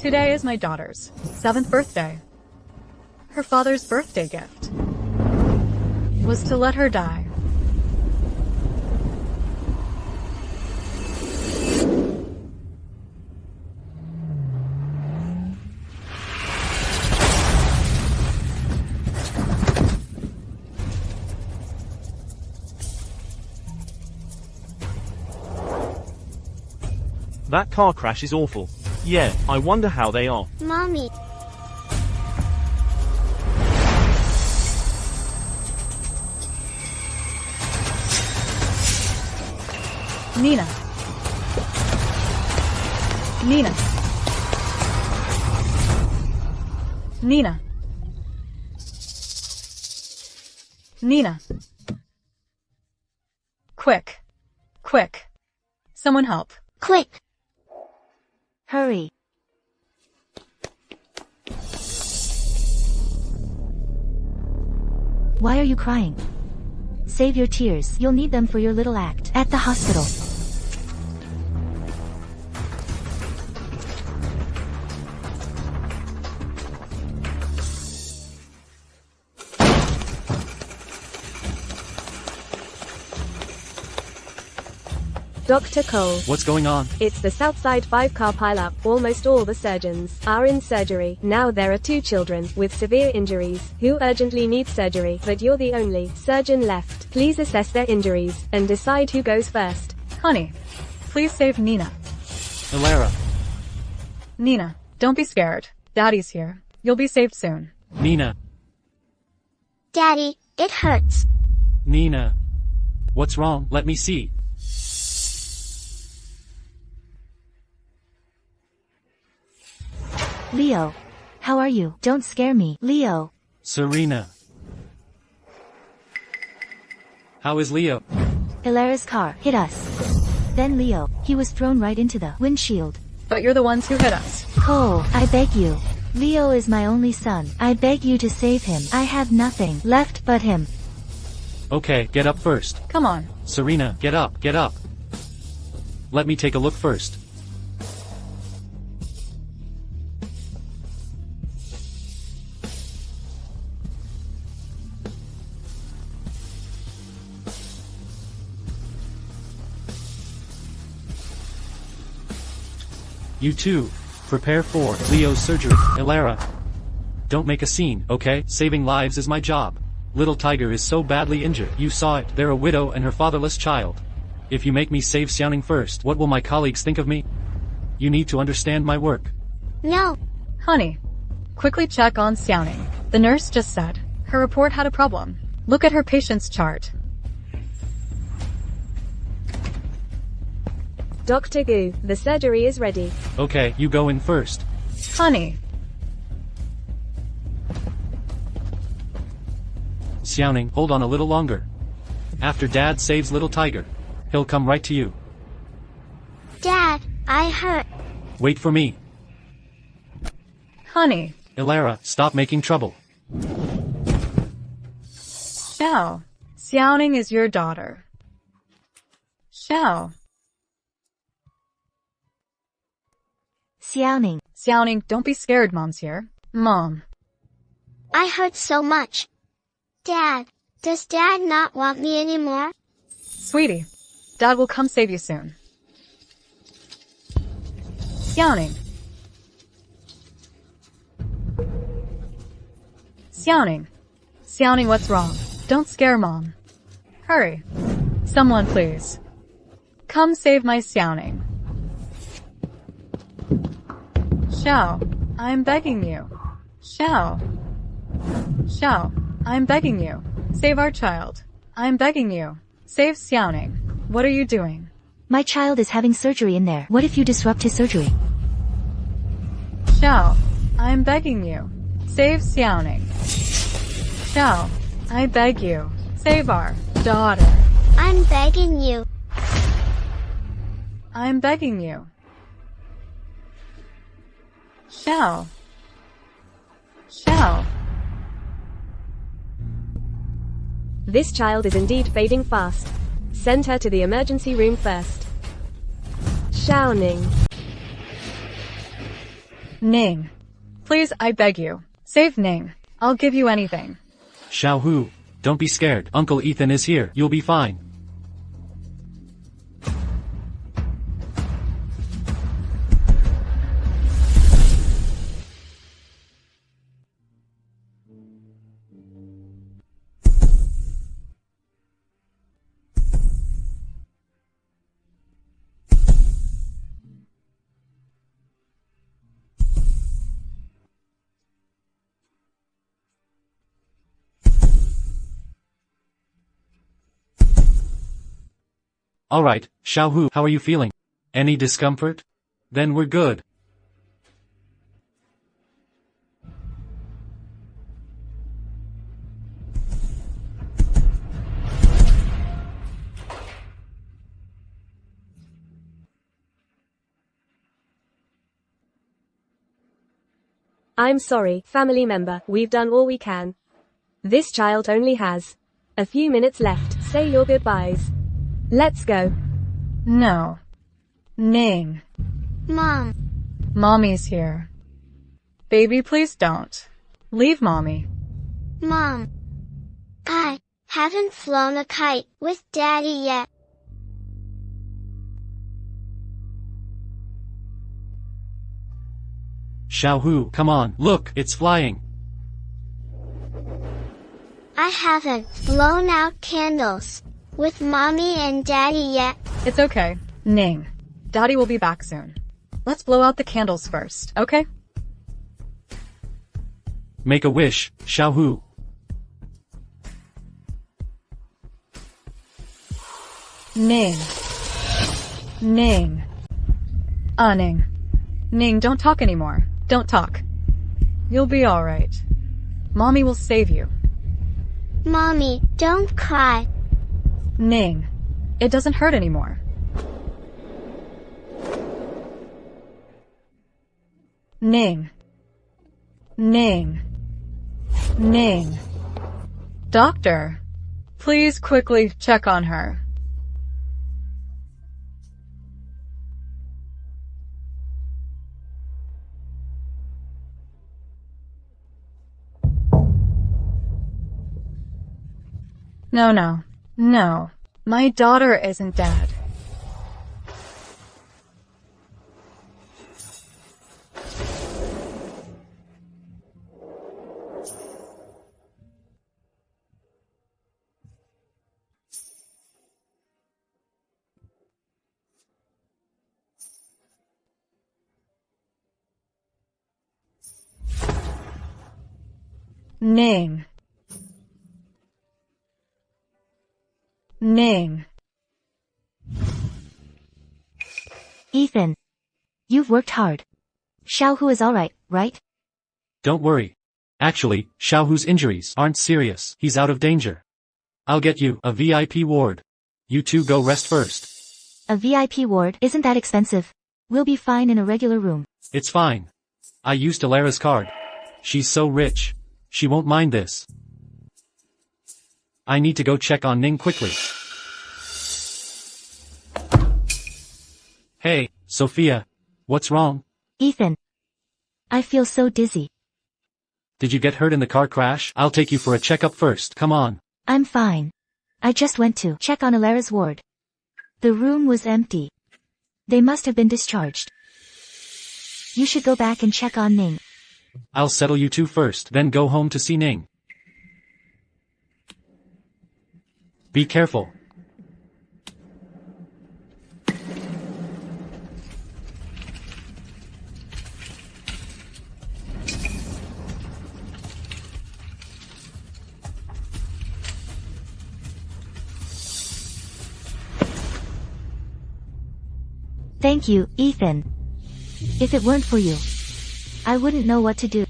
Today is my daughter's 7th birthday. Her father's birthday gift was to let her die. That car crash is awful. Yeah, I wonder how they are. Mommy. Nina. Nina. Nina. Nina. Quick. Quick. Someone help. Quick. Hurry. Why are you crying? Save your tears. You'll need them for your little act at the hospital. Dr. Cole. What's going on? It's the Southside 5-car pileup. Almost all the surgeons are in surgery. Now there are 2 children with severe injuries who urgently need surgery, but you're the only surgeon left. Please assess their injuries and decide who goes first. Honey, please save Nina. Alara. Nina, don't be scared. Daddy's here. You'll be saved soon. Nina. Daddy, it hurts. Nina. What's wrong? Let me see. Leo. How are you? Don't scare me. Leo. Serena. How is Leo? Hilara's car hit us. Then Leo. He was thrown right into the windshield. But you're the ones who hit us. Cole, I beg you. Leo is my only son. I beg you to save him. I have nothing left but him. Okay, get up first. Come on. Serena, get up, get up. Let me take a look first. You too. Prepare for Leo's surgery. Alara. Don't make a scene, okay? Saving lives is my job. Little Tiger is so badly injured. You saw it. They're a widow and her fatherless child. If you make me save Xiaoning first, what will my colleagues think of me? You need to understand my work. No. Honey, quickly check on Xiaoning. The nurse just said her report had a problem. Look at her patient's chart. Dr. Gu, the surgery is ready. Okay, you go in first. Honey. Xiaoning, hold on a little longer. After Dad saves Little Tiger, he'll come right to you. Dad, I hurt. Wait for me. Honey. Alara, stop making trouble. Xiao. Xiaoning is your daughter. Xiao. Xiaoning. Xiaoning, don't be scared, Mom's here. Mom. I hurt so much. Dad, does Dad not want me anymore? Sweetie, Dad will come save you soon. Xiaoning. Xiaoning. Xiaoning, what's wrong? Don't scare Mom. Hurry. Someone please. Come save my Xiaoning. Xiao, I'm begging you. Xiao. Xiao, I'm begging you. Save our child. I'm begging you. Save Xiaoning. What are you doing? My child is having surgery in there. What if you disrupt his surgery? Xiao, I'm begging you. Save Xiaoning. Xiao, I beg you. Save our daughter. I'm begging you. I'm begging you. Xiao. Xiao. This child is indeed fading fast. Send her to the emergency room first. Xiaoning. Ning. Please, I beg you. Save Ning. I'll give you anything. Xiaohu, don't be scared. Uncle Ethan is here. You'll be fine. Alright, Xiaohu, how are you feeling? Any discomfort? Then we're good. I'm sorry, family member, we've done all we can. This child only has a few minutes left. Say your goodbyes. Let's go. No. Ning. Mom. Mommy's here. Baby, please don't. Leave Mommy. Mom. I haven't flown a kite with Daddy yet. Xiaohu, come on, look, it's flying. I haven't blown out candles with Mommy and Daddy yet. It's okay. Ning. Daddy will be back soon. Let's blow out the candles first, okay? Make a wish, Xiaohu. Ning. Ning. Ning. Ning, don't talk anymore. Don't talk. You'll be alright. Mommy will save you. Mommy, don't cry. Ning. It doesn't hurt anymore. Ning. Ning. Ning. Doctor, please quickly check on her. No. My daughter isn't dead. Ning. Ning. Ethan. You've worked hard. Xiaohu is alright, right? Don't worry. Actually, Xiaohu's injuries aren't serious. He's out of danger. I'll get you a VIP ward. You two go rest first. A VIP ward isn't that expensive. We'll be fine in a regular room. It's fine. I used Alara's card. She's so rich. She won't mind this. I need to go check on Ning quickly. Hey, Sophia. What's wrong? Ethan. I feel so dizzy. Did you get hurt in the car crash? I'll take you for a checkup first. Come on. I'm fine. I just went to check on Alara's ward. The room was empty. They must have been discharged. You should go back and check on Ning. I'll settle you two first, then go home to see Ning. Be careful. Thank you, Ethan. If it weren't for you, I wouldn't know what to do.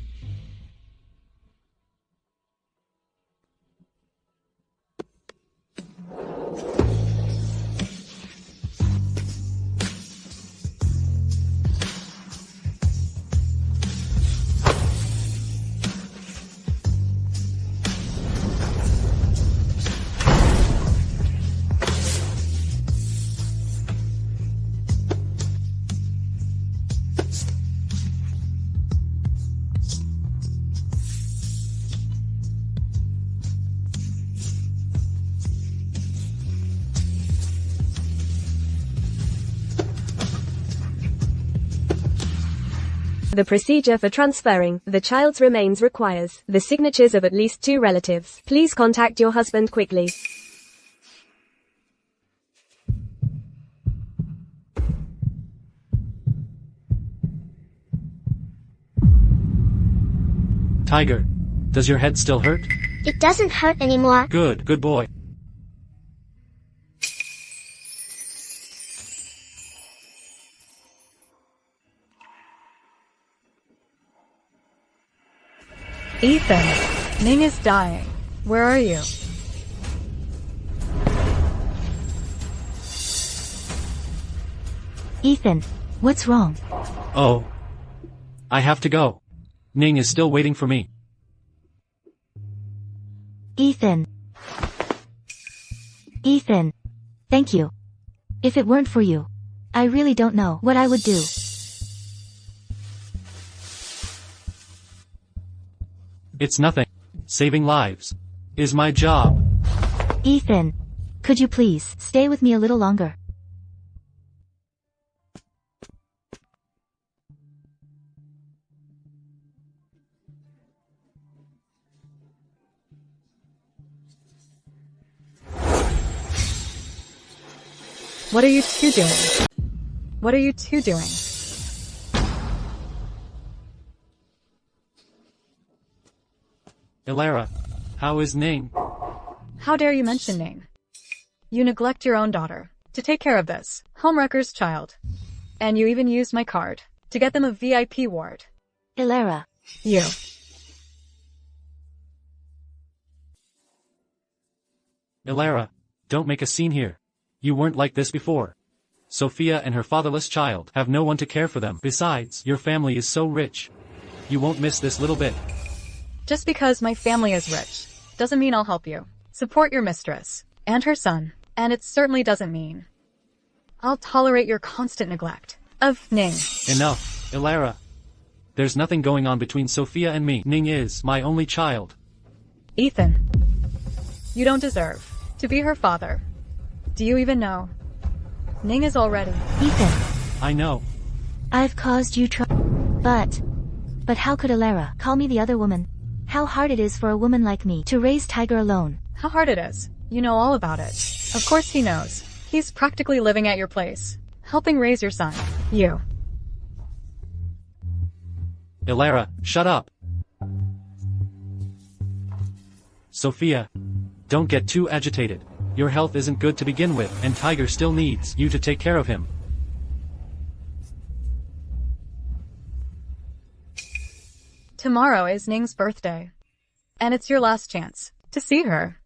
The procedure for transferring the child's remains requires the signatures of at least 2 relatives. Please contact your husband quickly. Tiger, does your head still hurt? It doesn't hurt anymore. Good, good boy. Ethan, Ning is dying. Where are you? Ethan, what's wrong? Oh. I have to go. Ning is still waiting for me. Ethan. Ethan. Thank you. If it weren't for you, I really don't know what I would do. It's nothing. Saving lives is my job. Ethan, could you please stay with me a little longer? What are you two doing? What are you two doing? Ilara, how is Ning? How dare you mention Ning? You neglect your own daughter to take care of this homewrecker's child. And you even used my card to get them a VIP ward. Ilara. You. Ilara, don't make a scene here. You weren't like this before. Sophia and her fatherless child have no one to care for them. Besides, your family is so rich. You won't miss this little bit. Just because my family is rich doesn't mean I'll help you. Support your mistress and her son. And it certainly doesn't mean I'll tolerate your constant neglect of Ning. Enough, Ilara. There's nothing going on between Sophia and me. Ning is my only child. Ethan, you don't deserve to be her father. Do you even know? Ning is already. Ethan. I know. I've caused you trouble. But how could Ilara call me the other woman? How hard it is for a woman like me to raise Tiger alone. How hard it is. You know all about it. Of course he knows. He's practically living at your place, helping raise your son. You. Ilara, shut up. Sophia, don't get too agitated. Your health isn't good to begin with, and Tiger still needs you to take care of him. Tomorrow is Ning's birthday. And it's your last chance to see her.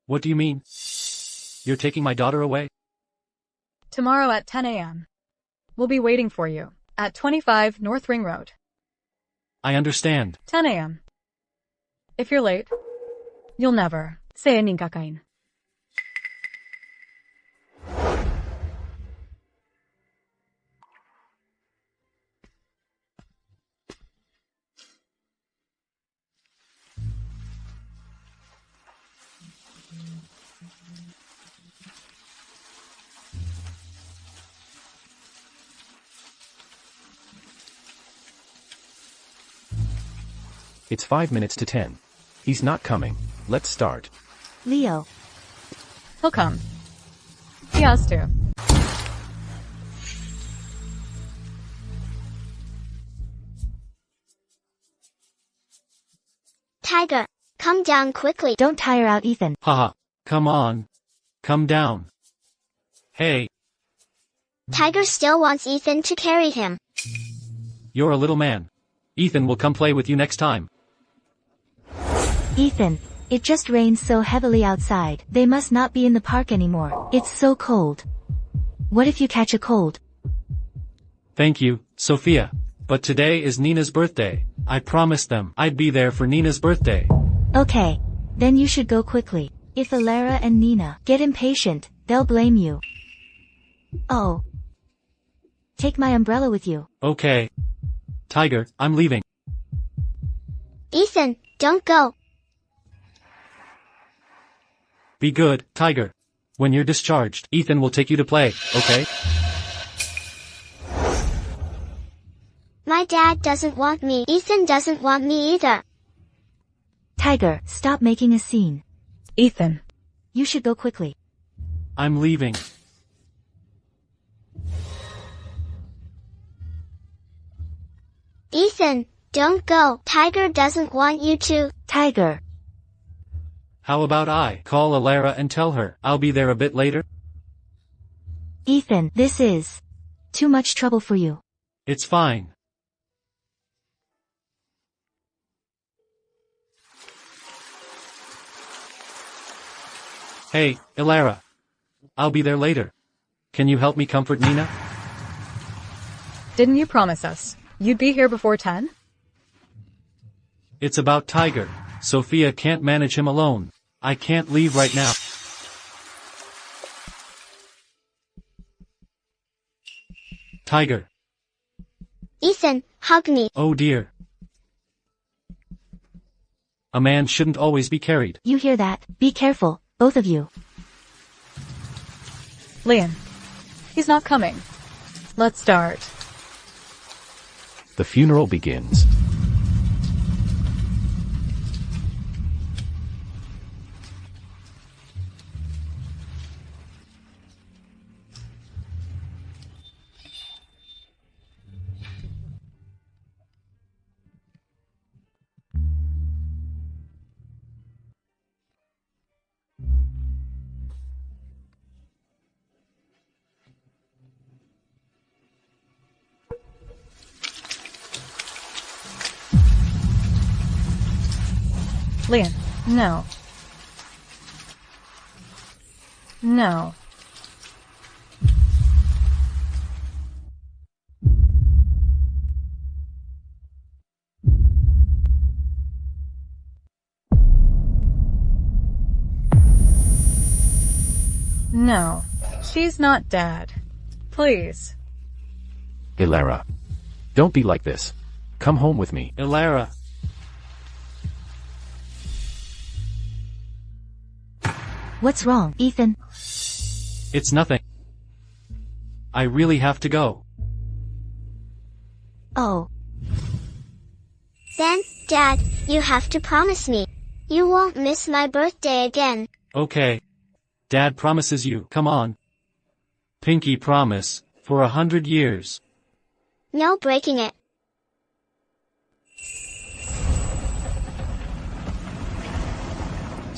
What do you mean? You're taking my daughter away? Tomorrow at 10 a.m. We'll be waiting for you at 25 North Ring Road. I understand. 10 a.m. If you're late, you'll never say Ning kakain. It's 5 minutes to 10. He's not coming. Let's start. Leo. He'll come. He has to. Tiger, come down quickly. Don't tire out Ethan. Haha. Come on. Come down. Hey, Tiger still wants Ethan to carry him. you're a little man. Ethan will come play with you next time. Ethan, it just rains so heavily outside. They must not be in the park anymore. It's so cold. What if you catch a cold? Thank you, Sophia. But today is Nina's birthday. I promised them I'd be there for Nina's birthday. Okay. Then you should go quickly. If Ilara and Nina get impatient, they'll blame you. Oh. Take my umbrella with you. Okay. Tiger, I'm leaving. Ethan, don't go. Be good, Tiger. When you're discharged, Ethan will take you to play, okay? My dad doesn't want me. Ethan doesn't want me either. Tiger, stop making a scene. Ethan. You should go quickly. I'm leaving. Ethan, don't go. Tiger doesn't want you to. Tiger. How about I call Alara and tell her I'll be there a bit later? Ethan, this is too much trouble for you. It's fine. Hey, Alara. I'll be there later. Can you help me comfort Nina? Didn't you promise us you'd be here before 10? It's about Tiger. Sophia can't manage him alone. I can't leave right now. Tiger. Ethan, hug me. Oh dear. A man shouldn't always be carried. You hear that? Be careful, both of you. Leon. He's not coming. Let's start. The funeral begins. Leon. No. No. No. She's not Dad. Please. Alara. Don't be like this. Come home with me. Alara. What's wrong, Ethan? It's nothing. I really have to go. Oh. Then, Dad, you have to promise me. You won't miss my birthday again. Okay. Dad promises you. Come on. Pinky promise. For 100 years. No breaking it.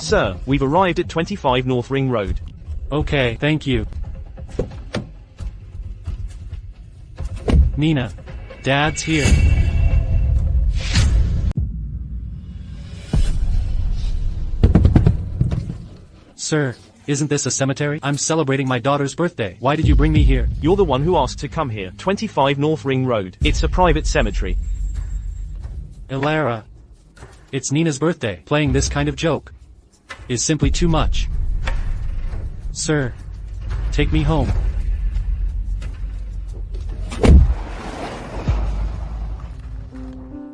Sir, we've arrived at 25 North Ring Road. Okay, thank you. Nina. Dad's here. Sir, isn't this a cemetery? I'm celebrating my daughter's birthday. Why did you bring me here? You're the one who asked to come here. 25 North Ring Road. It's a private cemetery. Alara. It's Nina's birthday. Playing this kind of joke is simply too much. Sir, take me home.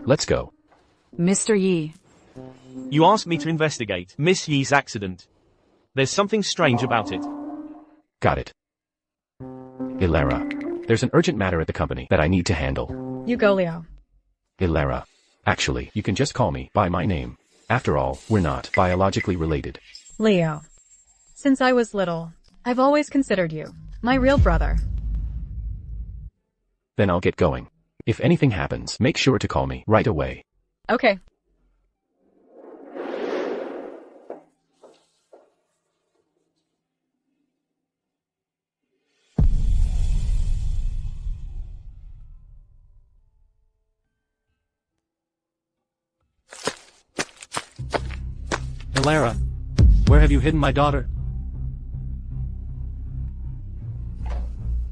Let's go. Mr. Yi. You asked me to investigate Miss Yi's accident. There's something strange about it. Got it. Alara. There's an urgent matter at the company that I need to handle. You go, Leo. Alara. Actually, you can just call me by my name. After all, we're not biologically related. Leo. Since I was little, I've always considered you my real brother. Then I'll get going. If anything happens, make sure to call me right away. Okay. Alara. Where have you hidden my daughter?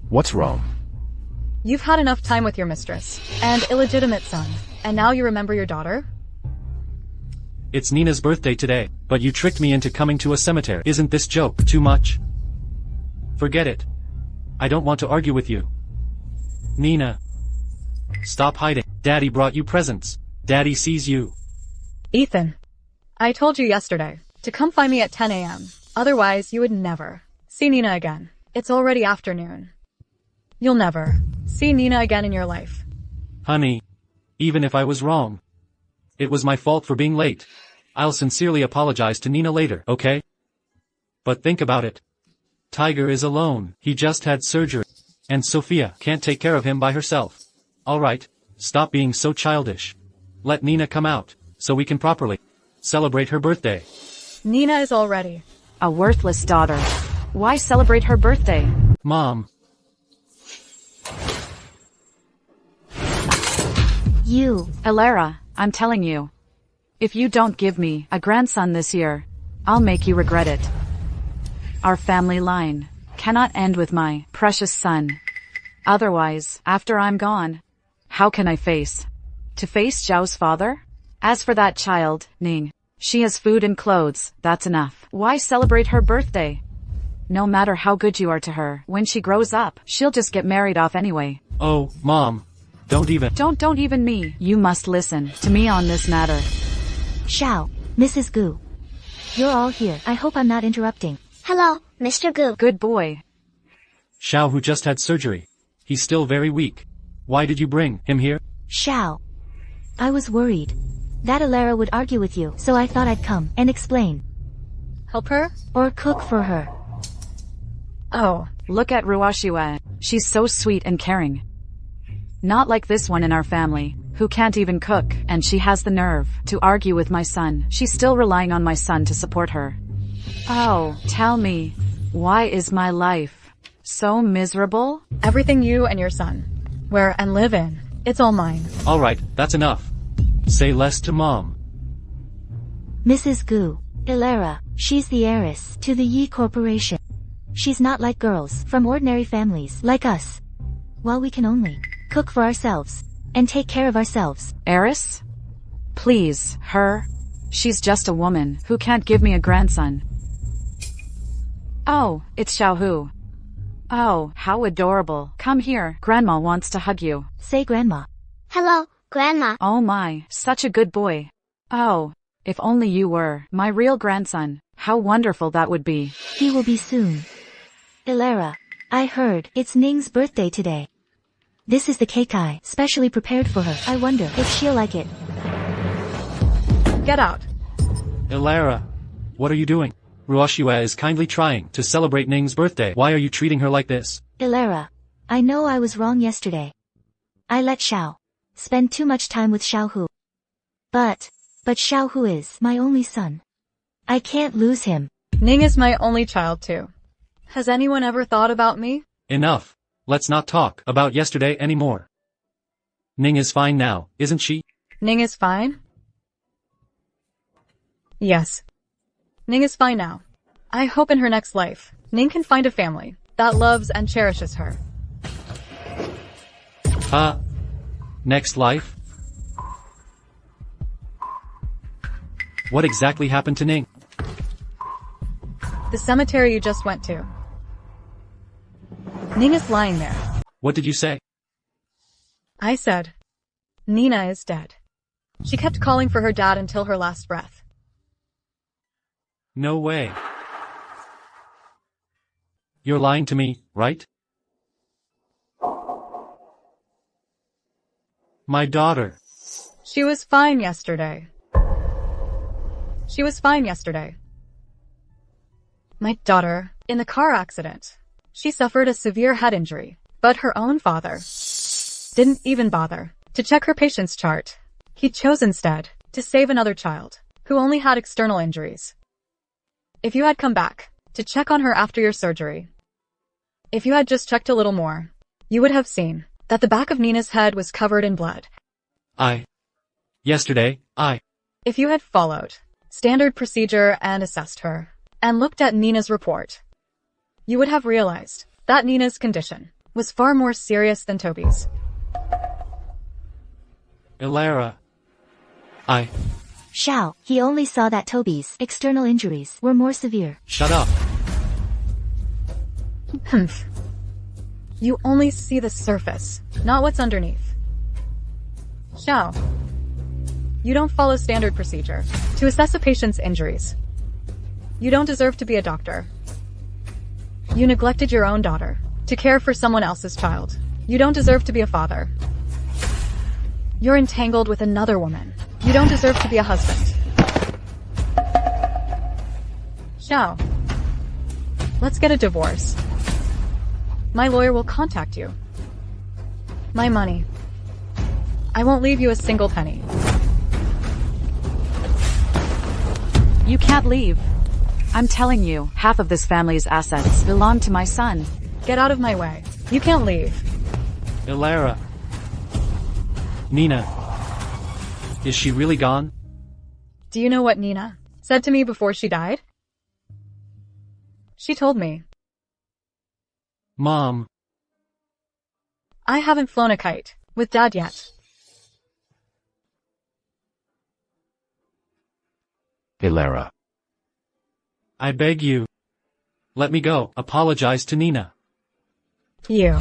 What's wrong? You've had enough time with your mistress and illegitimate son, and now you remember your daughter? It's Nina's birthday today, but you tricked me into coming to a cemetery. Isn't this joke too much? Forget it. I don't want to argue with you. Nina. Stop hiding. Daddy brought you presents. Daddy sees you. Ethan. I told you yesterday to come find me at 10 a.m. Otherwise, you would never see Nina again. It's already afternoon. You'll never see Nina again in your life. Honey. Even if I was wrong. It was my fault for being late. I'll sincerely apologize to Nina later, okay? But think about it. Tiger is alone, he just had surgery. And Sophia can't take care of him by herself. Alright, stop being so childish. Let Nina come out, so we can properly celebrate her birthday. Nina is all ready. A worthless daughter. Why celebrate her birthday? Mom. You. Elara, I'm telling you. If you don't give me a grandson this year, I'll make you regret it. Our family line cannot end with my precious son. Otherwise, after I'm gone, how can I face Zhao's father? As for that child, Ning, she has food and clothes, that's enough. Why celebrate her birthday? No matter how good you are to her, when she grows up, she'll just get married off anyway. Oh, Mom. Don't Don't even me. You must listen to me on this matter. Xiao, Mrs. Gu. You're all here. I hope I'm not interrupting. Hello, Mr. Gu. Good boy. Xiao who just had surgery. He's still very weak. Why did you bring him here? Xiao. I was worried that Elara would argue with you, so I thought I'd come and explain. Help her? Or cook for her. Oh, Look at Ruoxue. She's so sweet and caring. Not like this one in our family, who can't even cook, and she has the nerve to argue with my son. She's still relying on my son to support her. Oh, tell me, why is my life so miserable? everything you and your son wear and live in, it's all mine. Alright, that's enough. Say less to Mom. Mrs. Gu. Elara, she's the heiress to the Yi Corporation. She's not like girls from ordinary families like us. While we can only cook for ourselves and take care of ourselves. Heiress? Please, her. She's just a woman who can't give me a grandson. Oh, it's Xiaohu. Oh, how adorable. Come here, Grandma wants to hug you. Say Grandma. Hello, Grandma. Oh my, such a good boy. Oh, if only you were my real grandson, how wonderful that would be. He will be soon. Elara, I heard it's Ning's birthday today. This is the cake I specially prepared for her. I wonder if she'll like it. Get out. Elara. What are you doing? Ruoxue is kindly trying to celebrate Ning's birthday. Why are you treating her like this? Elara, I know I was wrong yesterday. I let Xiao spend too much time with Xiaohu. But Xiaohu is my only son. I can't lose him. Ning is my only child too. Has anyone ever thought about me? Enough. Let's not talk about yesterday anymore. Ning is fine now, isn't she? Ning is fine? Yes. Ning is fine now. I hope in her next life, Ning can find a family that loves and cherishes her. Next life? What exactly happened to Ning? The cemetery you just went to. Ning is lying there. What did you say? I said, Nina is dead. She kept calling for her dad until her last breath. No way. You're lying to me, right? My daughter. She was fine yesterday. She was fine yesterday. My daughter, in the car accident. She suffered a severe head injury, but her own father didn't even bother to check her patient's chart. He chose instead to save another child who only had external injuries. If you had come back to check on her after your surgery, if you had just checked a little more, you would have seen that the back of Nina's head was covered in blood. If you had followed standard procedure and assessed her, and looked at Nina's report, you would have realized that Nina's condition was far more serious than Toby's. Elara. Xiao, he only saw that Toby's external injuries were more severe. Shut up. Humph. You only see the surface, not what's underneath. Xiao, you don't follow standard procedure to assess a patient's injuries. You don't deserve to be a doctor. You neglected your own daughter to care for someone else's child. You don't deserve to be a father. You're entangled with another woman. You don't deserve to be a husband. Xiao. Let's get a divorce. My lawyer will contact you. My money. I won't leave you a single penny. You can't leave. I'm telling you, half of this family's assets belong to my son. Get out of my way. You can't leave. Elara. Nina. Is she really gone? Do you know what Nina said to me before she died? She told me, Mom. I haven't flown a kite with Dad yet. Elara. I beg you. Let me go. Apologize to Nina. You.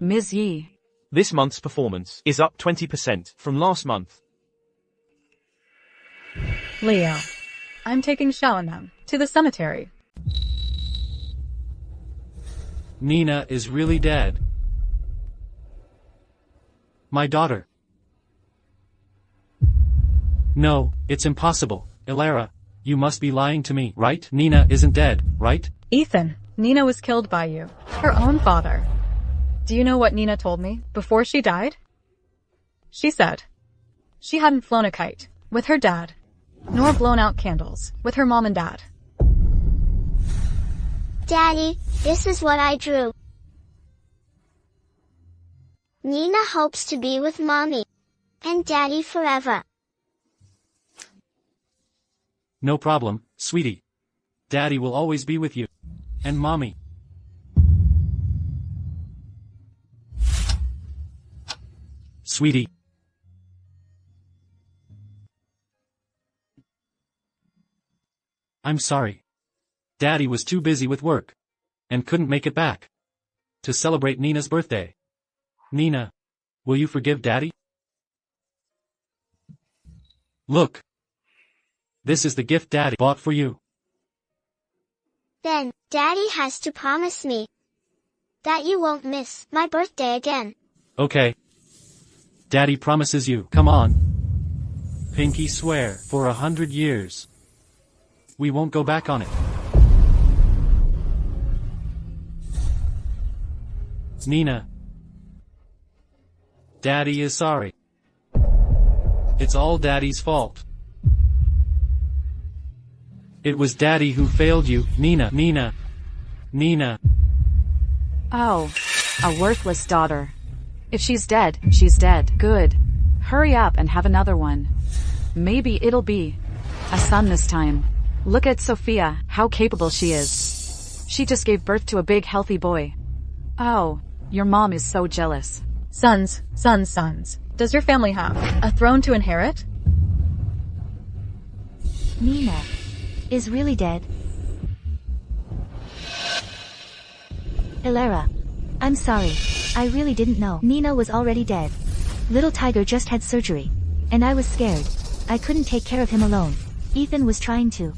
Ms. Yi. This month's performance is up 20% from last month. Leo. I'm taking Xiao and them to the cemetery. Nina is really dead. My daughter. No, it's impossible. Elara, you must be lying to me, right? Nina isn't dead, right? Ethan, Nina was killed by you, her own father. Do you know what Nina told me before she died? She said she hadn't flown a kite with her dad, nor blown out candles with her mom and dad. Daddy, this is what I drew. Nina hopes to be with Mommy and Daddy forever. No problem, sweetie. Daddy will always be with you. And Mommy. Sweetie. I'm sorry. Daddy was too busy with work. And couldn't make it back. To celebrate Nina's birthday. Nina. Will you forgive Daddy? Look. This is the gift Daddy bought for you. Then, Daddy has to promise me that you won't miss my birthday again. Okay. Daddy promises you. Come on. Pinky swear for 100 years. We won't go back on it. Nina. Daddy is sorry. It's all Daddy's fault. It was Daddy who failed you, Nina. Nina. Oh, a worthless daughter. If she's dead, she's dead. Good. Hurry up and have another one. Maybe it'll be a son this time. Look at Sophia, how capable she is. She just gave birth to a big healthy boy. Oh, your mom is so jealous. Sons. Does your family have a throne to inherit? Nina is really dead. Elara, I'm sorry. I really didn't know Nina was already dead. Little Tiger just had surgery. And I was scared. I couldn't take care of him alone. Ethan was trying to.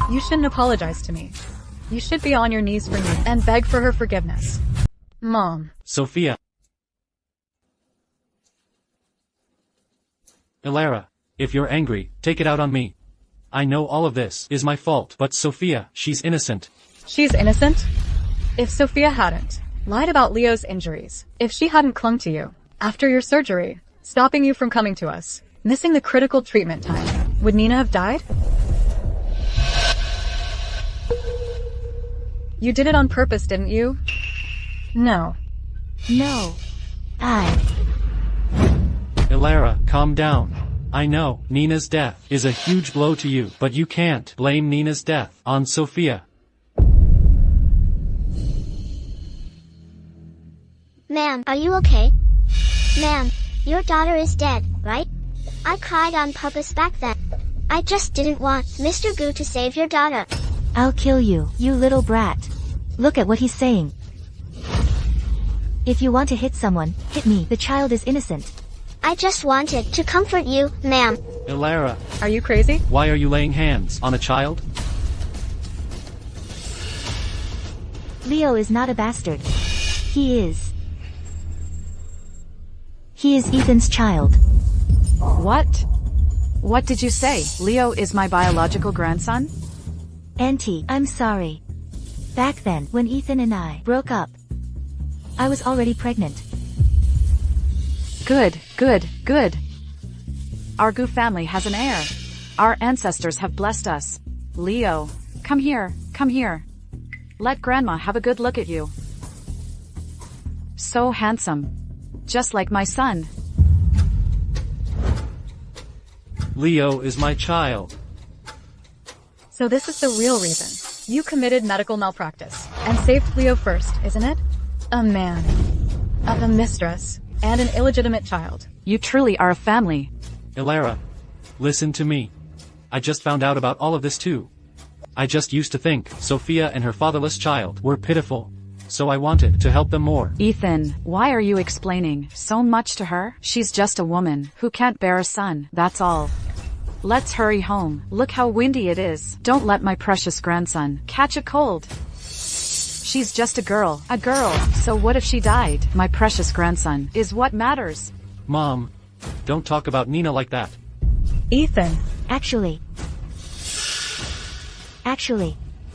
You shouldn't apologize to me. You should be on your knees for me and beg for her forgiveness. Mom. Sophia. Elara, if you're angry, take it out on me. I know all of this is my fault, but Sophia, she's innocent. She's innocent? If Sophia hadn't lied about Leo's injuries, if she hadn't clung to you after your surgery, stopping you from coming to us, missing the critical treatment time, would Nina have died? You did it on purpose, didn't you? No. No. Elara, calm down. I know, Nina's death is a huge blow to you, but you can't blame Nina's death on Sophia. Ma'am, are you okay? Ma'am, your daughter is dead, right? I cried on purpose back then. I just didn't want Mr. Gu to save your daughter. I'll kill you, you little brat. Look at what he's saying. If you want to hit someone, hit me. The child is innocent. I just wanted to comfort you, ma'am. Elara, Are you crazy? why are you laying hands on a child? Leo is not a bastard. He is Ethan's child. What? What did you say? Leo is my biological grandson? Auntie, I'm sorry. Back then, when Ethan and I broke up, I was already pregnant. Good, good, good. Our Gu family has an heir. Our ancestors have blessed us. Leo, come here, come here. Let Grandma have a good look at you. So handsome. Just like my son. Leo is my child. So this is the real reason. You committed medical malpractice and saved Leo first, isn't it? A man, a mistress, and an illegitimate child. You truly are a family. Elara, listen to me. I just found out about all of this too. I just used to think Sophia and her fatherless child were pitiful. So I wanted to help them more. Ethan, why are you explaining so much to her? She's just a woman who can't bear a son, that's all. Let's hurry home. Look how windy it is. Don't let my precious grandson catch a cold. She's just a girl. So what if she died? My precious grandson is what matters. Mom, don't talk about Nina like that. Ethan. Actually,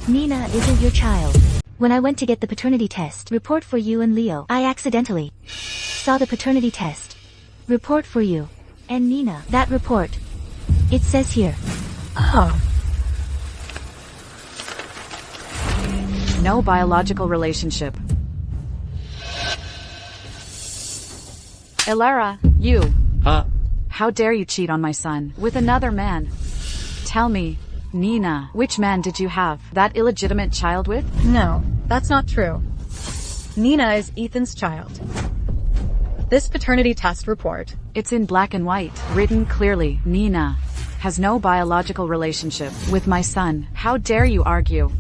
Nina isn't your child. When I went to get the paternity test report for you and Leo, I accidentally saw the paternity test report for you and Nina. That report, it says here. Oh. No biological relationship. Elara, you. Huh? How dare you cheat on my son with another man? Tell me, Nina, which man did you have that illegitimate child with? No, that's not true. Nina is Ethan's child. This paternity test report. It's in black and white, written clearly. Nina has no biological relationship with my son. How dare you argue?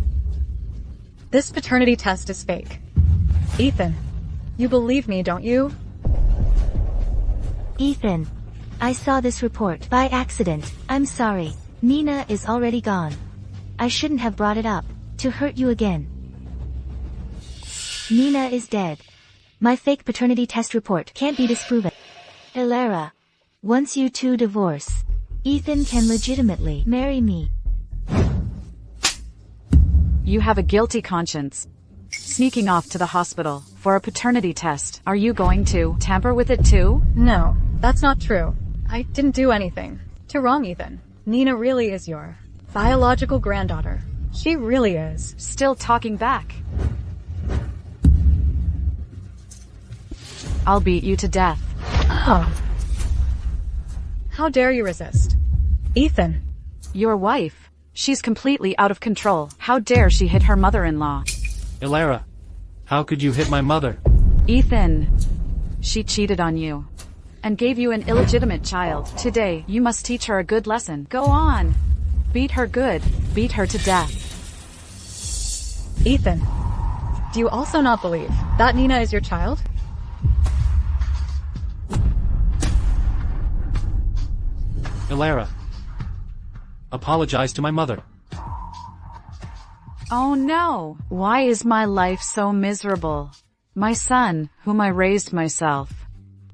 This paternity test is fake. Ethan, you believe me, don't you? Ethan, I saw this report by accident. I'm sorry. Nina is already gone. I shouldn't have brought it up to hurt you again. Nina is dead. My fake paternity test report can't be disproven. Elara, once you two divorce, Ethan can legitimately marry me. You have a guilty conscience. Sneaking off to the hospital for a paternity test. Are you going to tamper with it too? No, that's not true. I didn't do anything to wrong Ethan. Nina really is your biological granddaughter. She really is. Still talking back. I'll beat you to death. Oh. How dare you resist? Ethan. Your wife. She's completely out of control. How dare she hit her mother-in-law? Elara, how could you hit my mother? Ethan. She cheated on you and gave you an illegitimate child. Today, you must teach her a good lesson. Go on. Beat her good. Beat her to death. Ethan, do you also not believe that Nina is your child? Elara, apologize to my mother. Oh no! Why is my life so miserable? My son, whom I raised myself.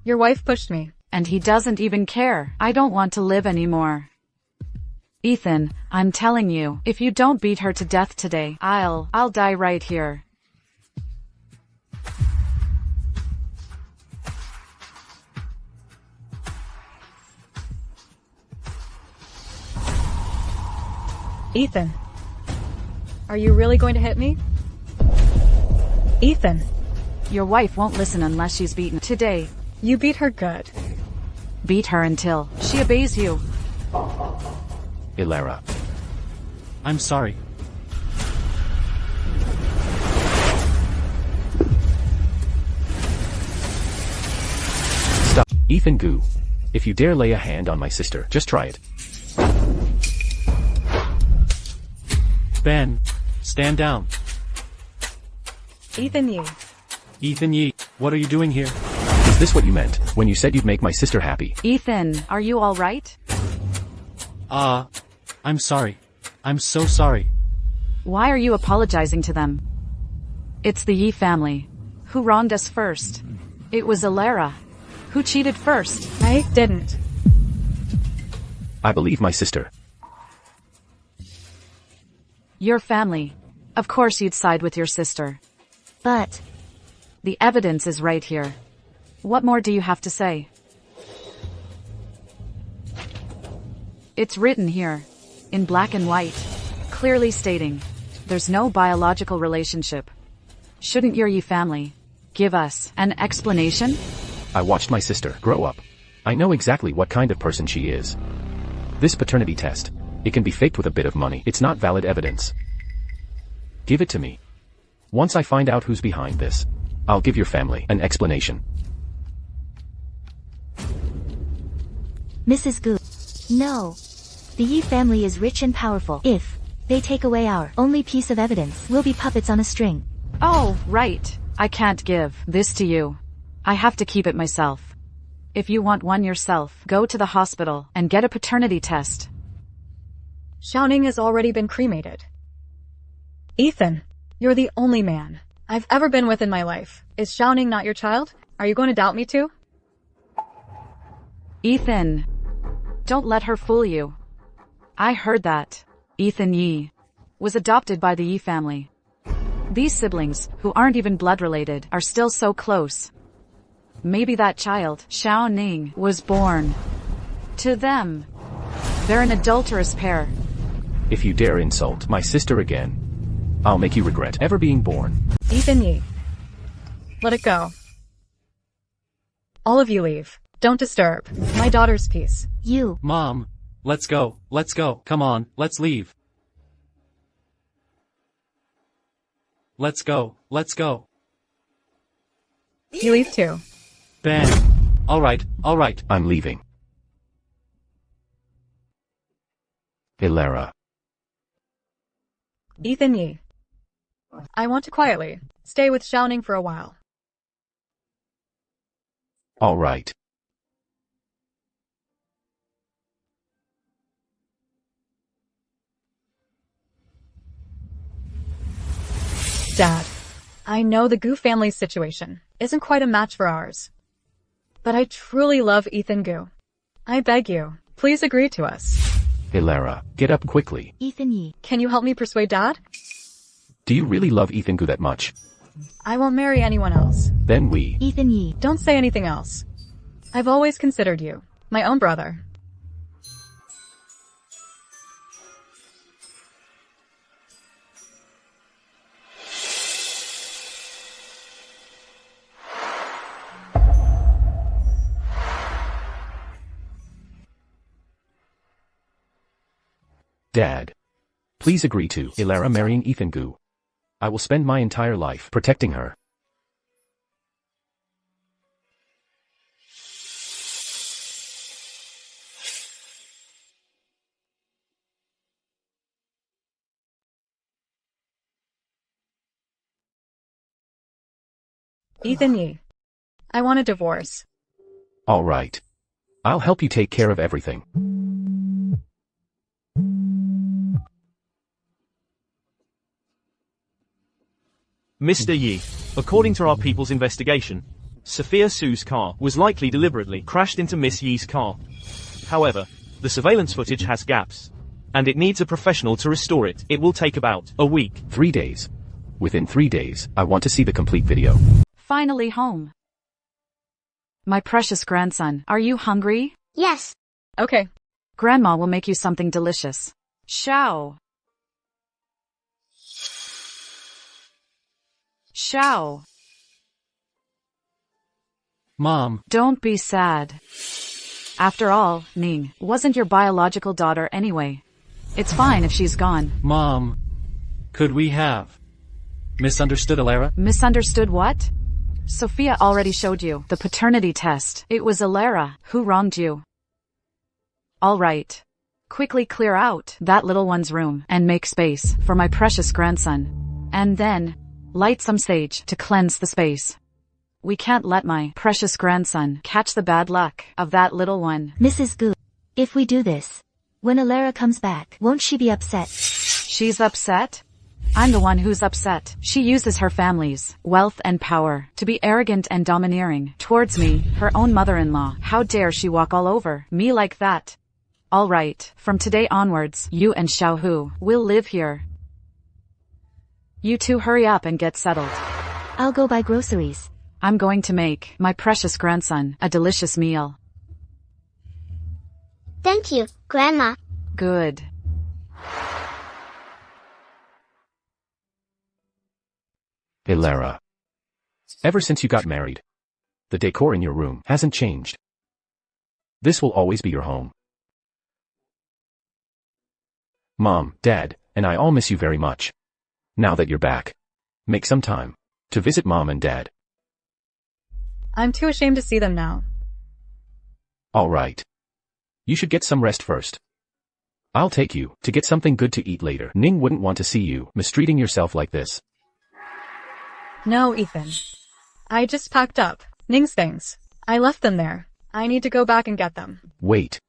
Your wife pushed me. And he doesn't even care. I don't want to live anymore. Ethan, I'm telling you, if you don't beat her to death today, I'll die right here. Ethan, are you really going to hit me? Ethan. Your wife won't listen unless she's beaten. Today, you beat her good. Beat her until she obeys you. Elara. I'm sorry. Stop. Ethan Gu. If you dare lay a hand on my sister, just try it. Ben, stand down. Ethan Yi. Ethan Yi, what are you doing here? Is this what you meant when you said you'd make my sister happy? Ethan, are you all right? I'm sorry. I'm so sorry. Why are you apologizing to them? It's the Yi family. Who wronged us first? It was Alara. Who cheated first? I didn't. I believe my sister. Your family. Of course you'd side with your sister. But The evidence is right here. What more do you have to say? It's written here, in black and white, clearly stating, there's no biological relationship. Shouldn't your Yi family give us an explanation? I watched my sister grow up. I know exactly what kind of person she is. This paternity test, it can be faked with a bit of money. It's not valid evidence. Give it to me. Once I find out who's behind this, I'll give your family an explanation. Mrs. Gu. No. The Yi family is rich and powerful. If they take away our only piece of evidence, we'll be puppets on a string. Oh, right. I can't give this to you. I have to keep it myself. If you want one yourself, go to the hospital and get a paternity test. Xiaoning has already been cremated. Ethan, you're the only man I've ever been with in my life. Is Xiaoning not your child? Are you going to doubt me too? Ethan, don't let her fool you. I heard that Ethan Yi was adopted by the Yi family. These siblings, who aren't even blood related, are still so close. Maybe that child, Xiaoning, was born to them. They're an adulterous pair. If you dare insult my sister again, I'll make you regret ever being born. Ethan Yi. Let it go. All of you leave. Don't disturb my daughter's peace. You. Mom, let's go. Let's go. Come on, let's leave. Let's go. Let's go. You leave too. Ben. Alright, alright. I'm leaving. Alara. Ethan Yi. I want to quietly stay with Xiaoning for a while. Alright. Dad, I know the Gu family's situation isn't quite a match for ours. But I truly love Ethan Gu. I beg you, please agree to us. Alara, get up quickly. Ethan Yi. Can you help me persuade Dad? Do you really love Ethan Gu that much? I won't marry anyone else. Then we... Ethan Yi. Don't say anything else. I've always considered you my own brother. Dad. Please agree to Alara marrying Ethan Gu. I will spend my entire life protecting her. Ethan Yi. I want a divorce. Alright. I'll help you take care of everything. Mr. Yi, according to our people's investigation, Sophia Su's car was likely deliberately crashed into Miss Yi's car. However, the surveillance footage has gaps, and it needs a professional to restore it. It will take about a week. 3 days. Within 3 days, I want to see the complete video. Finally home. My precious grandson, are you hungry? Yes. Okay. Grandma will make you something delicious. Xiao. Xiao. Mom. Don't be sad. After all, Ning wasn't your biological daughter anyway. It's fine if she's gone. Mom. Could we have misunderstood Alara? Misunderstood what? Sophia already showed you the paternity test. It was Alara who wronged you. All right. Quickly clear out that little one's room and make space for my precious grandson. And then, light some sage to cleanse the space. We can't let my precious grandson catch the bad luck of that little one. Mrs. Gu. If we do this, When Elara comes back, won't she be upset? She's upset? I'm the one who's upset. She uses her family's wealth and power to be arrogant and domineering towards me, her own mother-in-law. How dare she walk all over me like that? All right, from today onwards, you and Xiaohu will live here. You two hurry up and get settled. I'll go buy groceries. I'm going to make my precious grandson a delicious meal. Thank you, Grandma. Good. Elara. Ever since you got married, the decor in your room hasn't changed. This will always be your home. Mom, Dad, and I all miss you very much. Now that you're back, make some time to visit Mom and Dad. I'm too ashamed to see them now. All right. You should get some rest first. I'll take you to get something good to eat later. Ning wouldn't want to see you mistreating yourself like this. No, Ethan. I just packed up Ning's things. I left them there. I need to go back and get them. Wait.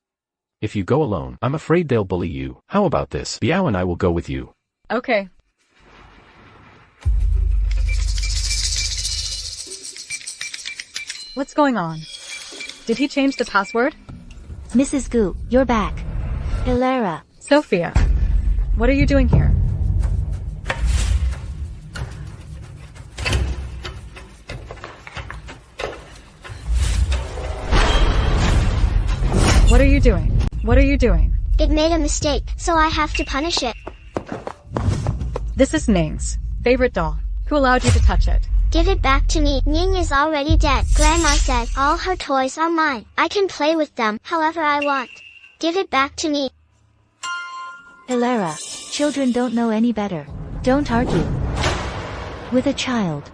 If you go alone, I'm afraid they'll bully you. How about this? Biao and I will go with you. Okay. What's going on? Did he change the password? Mrs. Gu, you're back. Elara. Sophia, what are you doing here? What are you doing? What are you doing? It made a mistake, so I have to punish it. This is Ning's favorite doll. Who allowed you to touch it? Give it back to me. Ning is already dead. Grandma said all her toys are mine. I can play with them however I want. Give it back to me. Elara, children don't know any better. Don't argue with a child.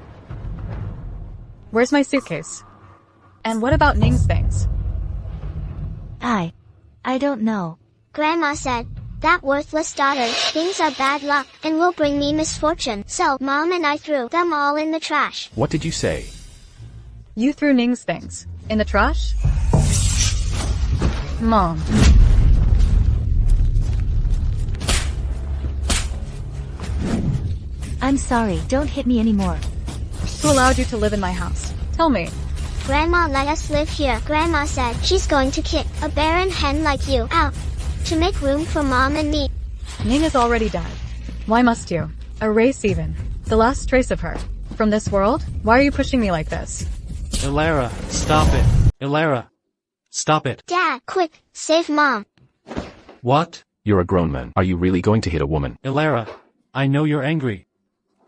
Where's my suitcase? And what about Ning's things? I don't know. Grandma said, that worthless daughter, things are bad luck, and will bring me misfortune. So, Mom and I threw them all in the trash. What did you say? You threw Ning's things in the trash? Mom. I'm sorry, don't hit me anymore. Who allowed you to live in my house? Tell me. Grandma let us live here. Grandma said she's going to kick a barren hen like you out to make room for Mom and me. Ning is already dead. Why must you erase even the last trace of her from this world? Why are you pushing me like this? Elara, stop it. Elara, stop it. Dad, quick, save Mom. What? You're a grown man. Are you really going to hit a woman? Elara, I know you're angry.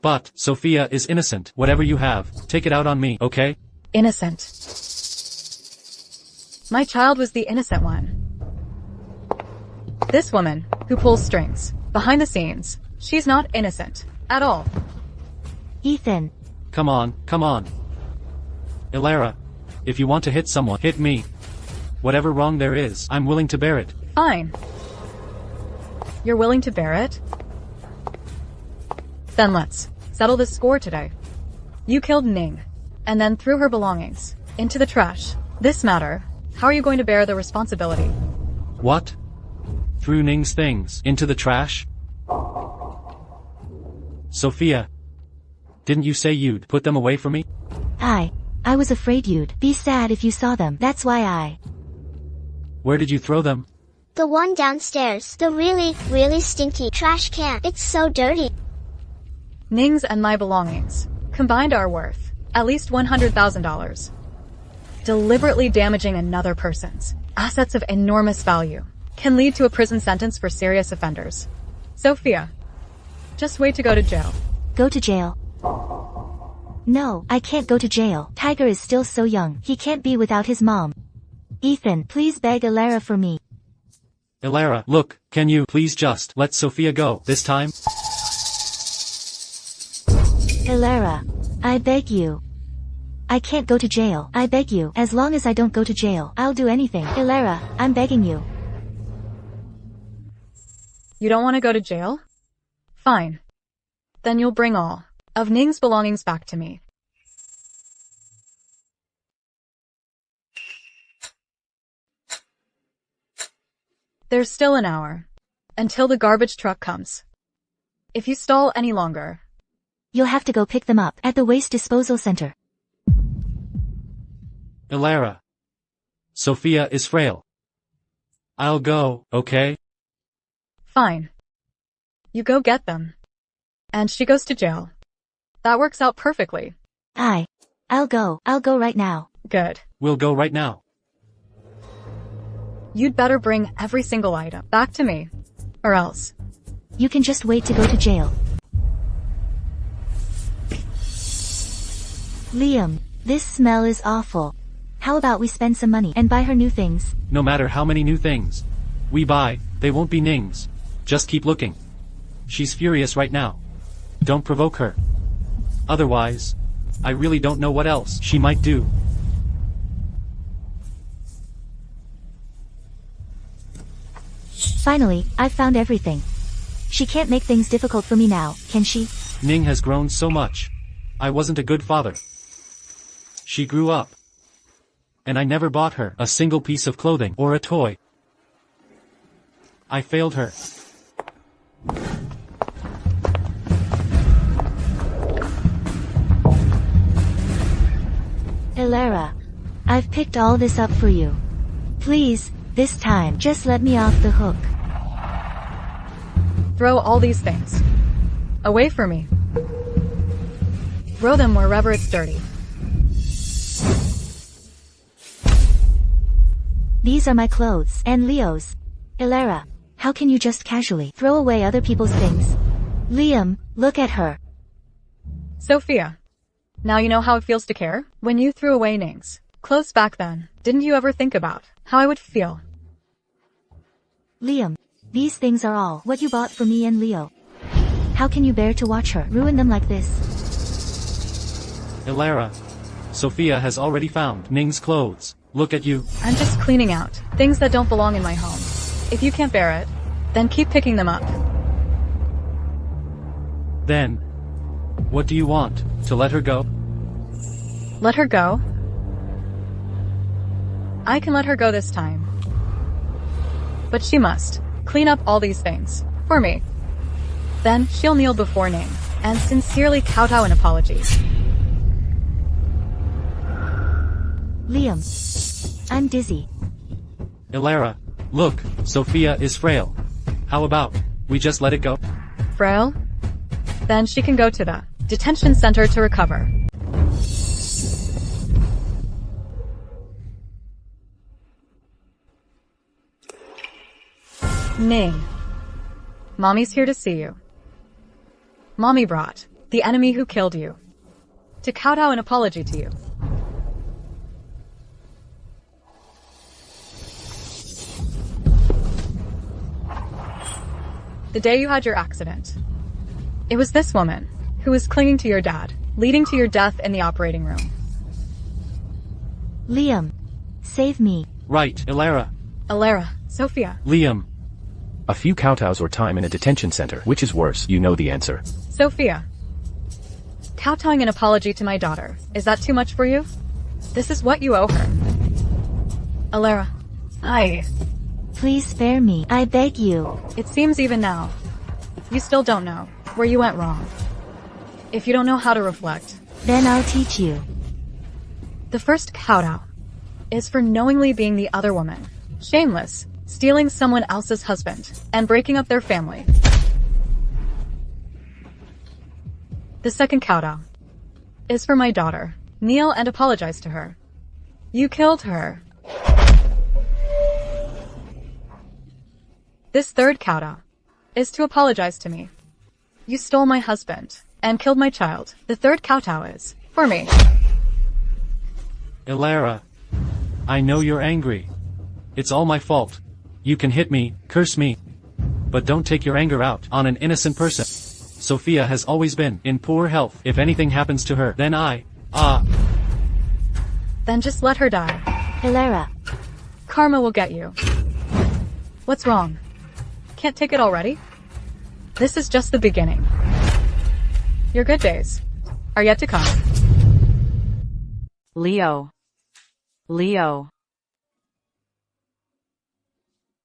But Sophia is innocent. Whatever you have, take it out on me, okay? Innocent. My child was the innocent one. This woman, who pulls strings, behind the scenes, she's not innocent. At all. Ethan. Come on, come on. Elara, if you want to hit someone, hit me. Whatever wrong there is, I'm willing to bear it. Fine. You're willing to bear it? Then let's settle this score today. You killed Ning, and then threw her belongings into the trash. This matter, how are you going to bear the responsibility? What? Threw Ning's things into the trash? Sophia, didn't you say you'd put them away for me? I was afraid you'd be sad if you saw them. That's why Where did you throw them? The one downstairs. The really, really stinky trash can. It's so dirty. Ning's and my belongings, combined are worth at least $100,000. Deliberately damaging another person's assets of enormous value can lead to a prison sentence for serious offenders. Sophia, just wait to go to jail. Go to jail. No, I can't go to jail. Tiger is still so young. He can't be without his mom. Ethan, please beg Elara for me. Elara, look, can you please just let Sophia go this time? Elara, I beg you. I can't go to jail. I beg you. As long as I don't go to jail, I'll do anything. Elara, I'm begging you. You don't want to go to jail? Fine. Then you'll bring all of Ning's belongings back to me. There's still an hour. Until the garbage truck comes. If you stall any longer, You'll have to go pick them up at the waste disposal center. Elara. Sophia is frail. I'll go, okay? fine. You go get them. And she goes to jail. That works out perfectly. I'll go right now. Good. We'll go right now. You'd better bring every single item back to me. Or else. You can just wait to go to jail. Liam, this smell is awful. How about we spend some money and buy her new things? No matter how many new things we buy, they won't be Ning's. Just keep looking. She's furious right now. Don't provoke her. Otherwise, I really don't know what else she might do. Finally, I've found everything. She can't make things difficult for me now, can she? Ning has grown so much. I wasn't a good father. She grew up. And I never bought her a single piece of clothing or a toy. I failed her. Elara, I've picked all this up for you. Please, this time, just let me off the hook. Throw all these things away from me. Throw them wherever it's dirty. These are my clothes, and Leo's. Elara, how can you just casually throw away other people's things? Liam, look at her. Sophia. Now you know how it feels to care? When you threw away Ning's clothes back then, didn't you ever think about how I would feel? Liam, these things are all what you bought for me and Leo. How can you bear to watch her ruin them like this? Elara. Sophia has already found Ning's clothes. Look at you. I'm just cleaning out things that don't belong in my home. If you can't bear it, then keep picking them up. Then, what do you want? To let her go? Let her go? I can let her go this time. But she must clean up all these things for me. Then she'll kneel before Ning and sincerely kowtow an apology. Liam, I'm dizzy. Elara. Look, Sophia is frail. How about we just let it go? Frail? Then she can go to the detention center to recover. Ning. Mommy's here to see you. Mommy brought the enemy who killed you to kowtow an apology to you. The day you had your accident. It was this woman who was clinging to your dad, leading to your death in the operating room. Liam, save me. Right, Elara. Elara, Sophia. Liam. A few kowtows or time in a detention center. Which is worse? You know the answer. Sophia. Kowtowing an apology to my daughter. Is that too much for you? This is what you owe her. Elara. Please spare me, I beg you. It seems even now, you still don't know where you went wrong. If you don't know how to reflect, Then I'll teach you. the first kowtow is for knowingly being the other woman. Shameless, stealing someone else's husband and breaking up their family. The second kowtow is for my daughter. Kneel and apologize to her. You killed her. This third kowtow is to apologize to me. You stole my husband and killed my child. The third kowtow is for me. Elara. I know you're angry. It's all my fault. You can hit me, curse me. But don't take your anger out on an innocent person. Sophia has always been in poor health. If anything happens to her, then Then just let her die. Elara, Karma will get you. What's wrong? Can't take it already? This is just the beginning. Your good days are yet to come. Leo. Leo.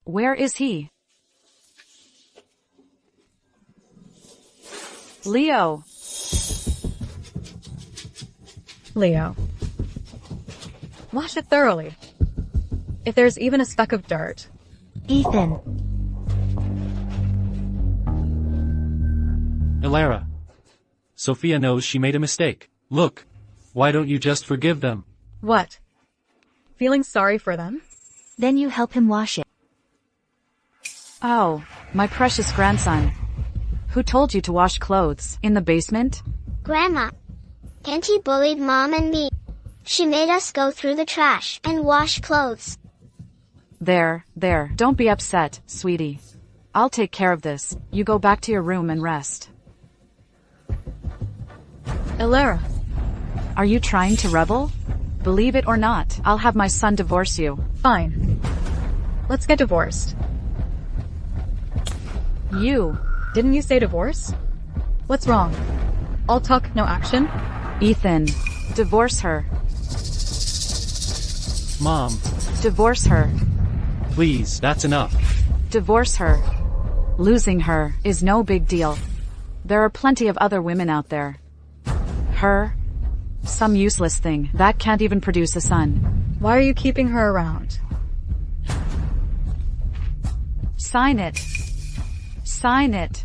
Where is he? Leo. Leo. Wash it thoroughly. If there's even a speck of dirt. Ethan. Elara. Sophia knows she made a mistake. Look. Why don't you just forgive them? What? Feeling sorry for them? Then you help him wash it. Oh, my precious grandson. Who told you to wash clothes? In the basement? Grandma. Auntie bullied Mom and me. She made us go through the trash and wash clothes. There, don't be upset, sweetie. I'll take care of this. You go back to your room and rest. Elara. Are you trying to rebel? Believe it or not, I'll have my son divorce you. Fine. Let's get divorced. You. Didn't you say divorce? What's wrong? All talk, no action? Ethan. Divorce her. Mom. Divorce her. Please, that's enough. Divorce her. Losing her is no big deal. There are plenty of other women out there. Her? Some useless thing that can't even produce a son. Why are you keeping her around? Sign it. Sign it.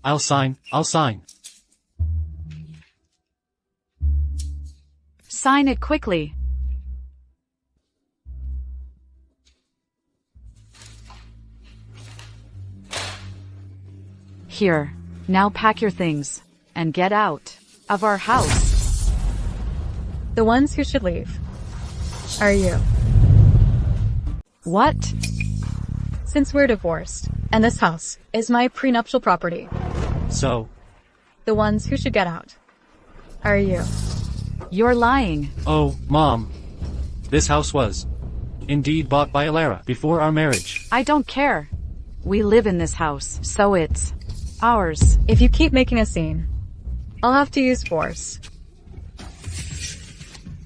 I'll sign. Sign it quickly. Here. Now pack your things. And get out. Of our house. The ones who should leave are you. What? Since we're divorced, and this house is my prenuptial property, So, the ones who should get out are you. You're lying. oh, Mom. This house was indeed bought by Elara before our marriage. I don't care. We live in this house, so it's ours. If you keep making a scene, I'll have to use force.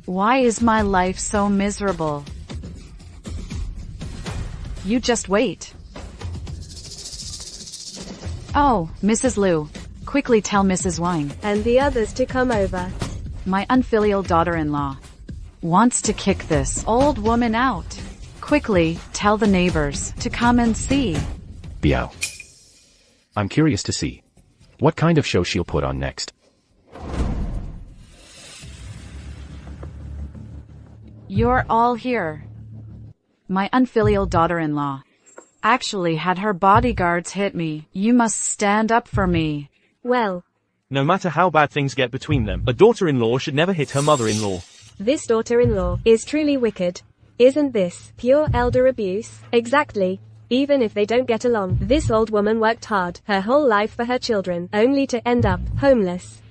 Why is my life so miserable? You just wait. Oh, Mrs. Liu. Quickly tell Mrs. Wang. And the others to come over. My unfilial daughter-in-law wants to kick this old woman out. Quickly tell the neighbors to come and see. Biao. I'm curious to see what kind of show she'll put on next. You're all here. My unfilial daughter-in-law actually had her bodyguards hit me. You must stand up for me. Well, No matter how bad things get between them, a daughter-in-law should never hit her mother-in-law. this daughter-in-law is truly wicked. Isn't this pure elder abuse? Exactly. Even if they don't get along, this old woman worked hard her whole life for her children, only to end up homeless.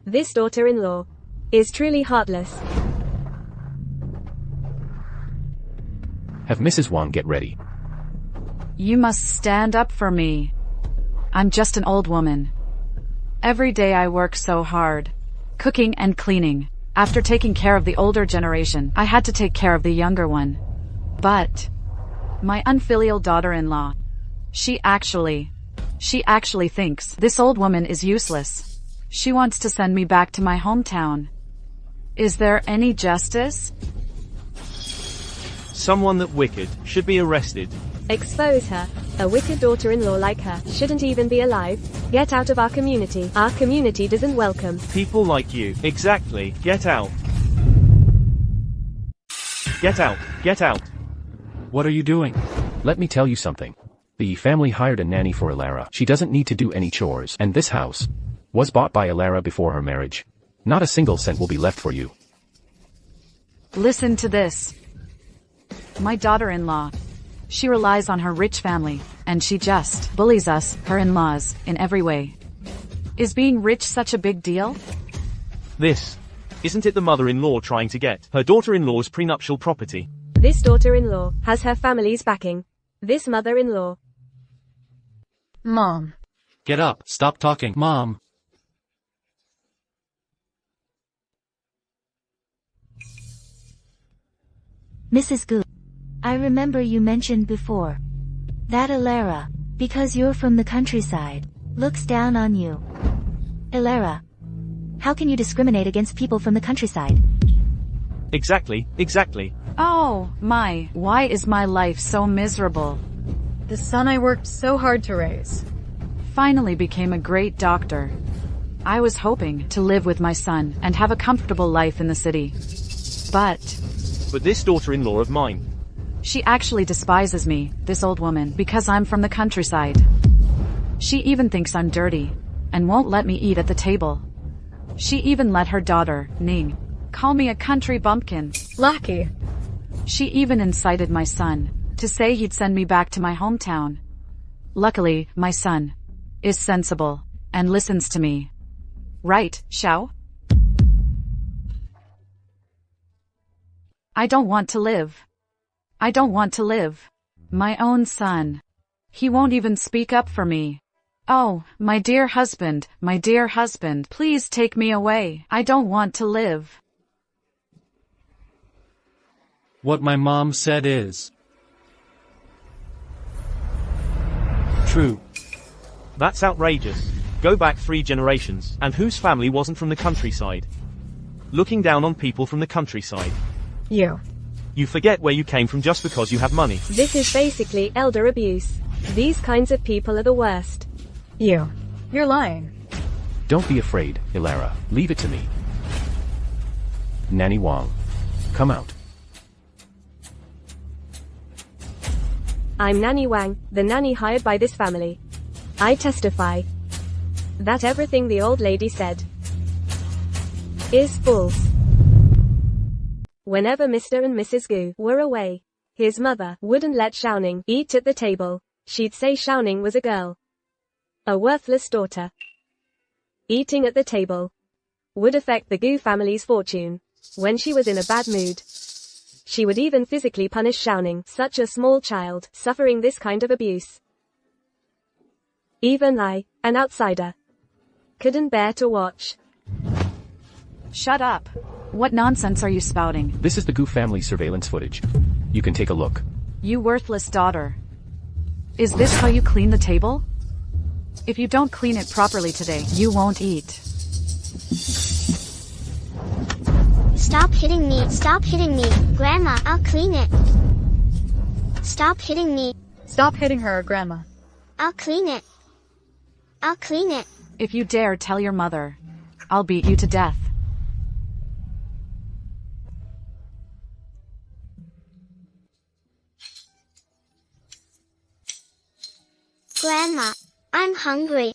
This daughter-in-law is truly heartless. Have Mrs. Wang get ready. You must stand up for me. I'm just an old woman. Every day I work so hard. Cooking and cleaning. After taking care of the older generation, I had to take care of the younger one. But my unfilial daughter-in-law, she actually thinks this old woman is useless. She wants to send me back to my hometown. Is there any justice? Someone that wicked should be arrested. Expose her. A wicked daughter-in-law like her shouldn't even be alive. Get out of our community. Our community doesn't welcome People like you. Exactly. Get out. Get out. Get out. What are you doing? Let me tell you something. The family hired a nanny for Elara. She doesn't need to do any chores, and this house was bought by Elara before her marriage. Not a single cent will be left for you. Listen to this. My daughter-in-law. She relies on her rich family, and she just bullies us, her in-laws, in every way. Is being rich such a big deal? Isn't it the mother-in-law trying to get her daughter-in-law's prenuptial property? This daughter-in-law has her family's backing. This mother-in-law. Mom. Get up. Stop talking. Mom. Mrs. Gu. I remember you mentioned before that Ilara, because you're from the countryside, looks down on you. Ilara, how can you discriminate against people from the countryside? Exactly. Oh, why is my life so miserable? The son I worked so hard to raise. Finally became a great doctor. I was hoping to live with my son and have a comfortable life in the city. But this daughter-in-law of mine, she actually despises me, this old woman, because I'm from the countryside. She even thinks I'm dirty and won't let me eat at the table. She even let her daughter, Ning, call me a country bumpkin. Lackey. She even incited my son to say he'd send me back to my hometown. Luckily, my son is sensible and listens to me. Right, Xiao? I don't want to live. I don't want to live. My own son. He won't even speak up for me. Oh, my dear husband, please take me away. I don't want to live. What my mom said is true. That's outrageous. Go back 3 generations, and whose family wasn't from the countryside? Looking down on people from the countryside. You forget where you came from just because you have money. This is basically elder abuse. These kinds of people are the worst. You're lying. Don't be afraid, Ilara. Leave it to me. Nanny Wang. Come out. I'm Nanny Wang, the nanny hired by this family. I testify that everything the old lady said is false. Whenever Mr. and Mrs. Gu were away, his mother wouldn't let Xiaoning eat at the table. She'd say Xiaoning was a girl, a worthless daughter. Eating at the table would affect the Gu family's fortune. When she was in a bad mood, she would even physically punish Xiaoning, such a small child, suffering this kind of abuse. Even I, an outsider, couldn't bear to watch. Shut up. What nonsense are you spouting? This is the Gu family surveillance footage. You can take a look. You worthless daughter. Is this how you clean the table? If you don't clean it properly today, you won't eat. Stop hitting me. Stop hitting me. Grandma, I'll clean it. Stop hitting me. Stop hitting her, Grandma. I'll clean it. I'll clean it. If you dare tell your mother, I'll beat you to death. Grandma, I'm hungry.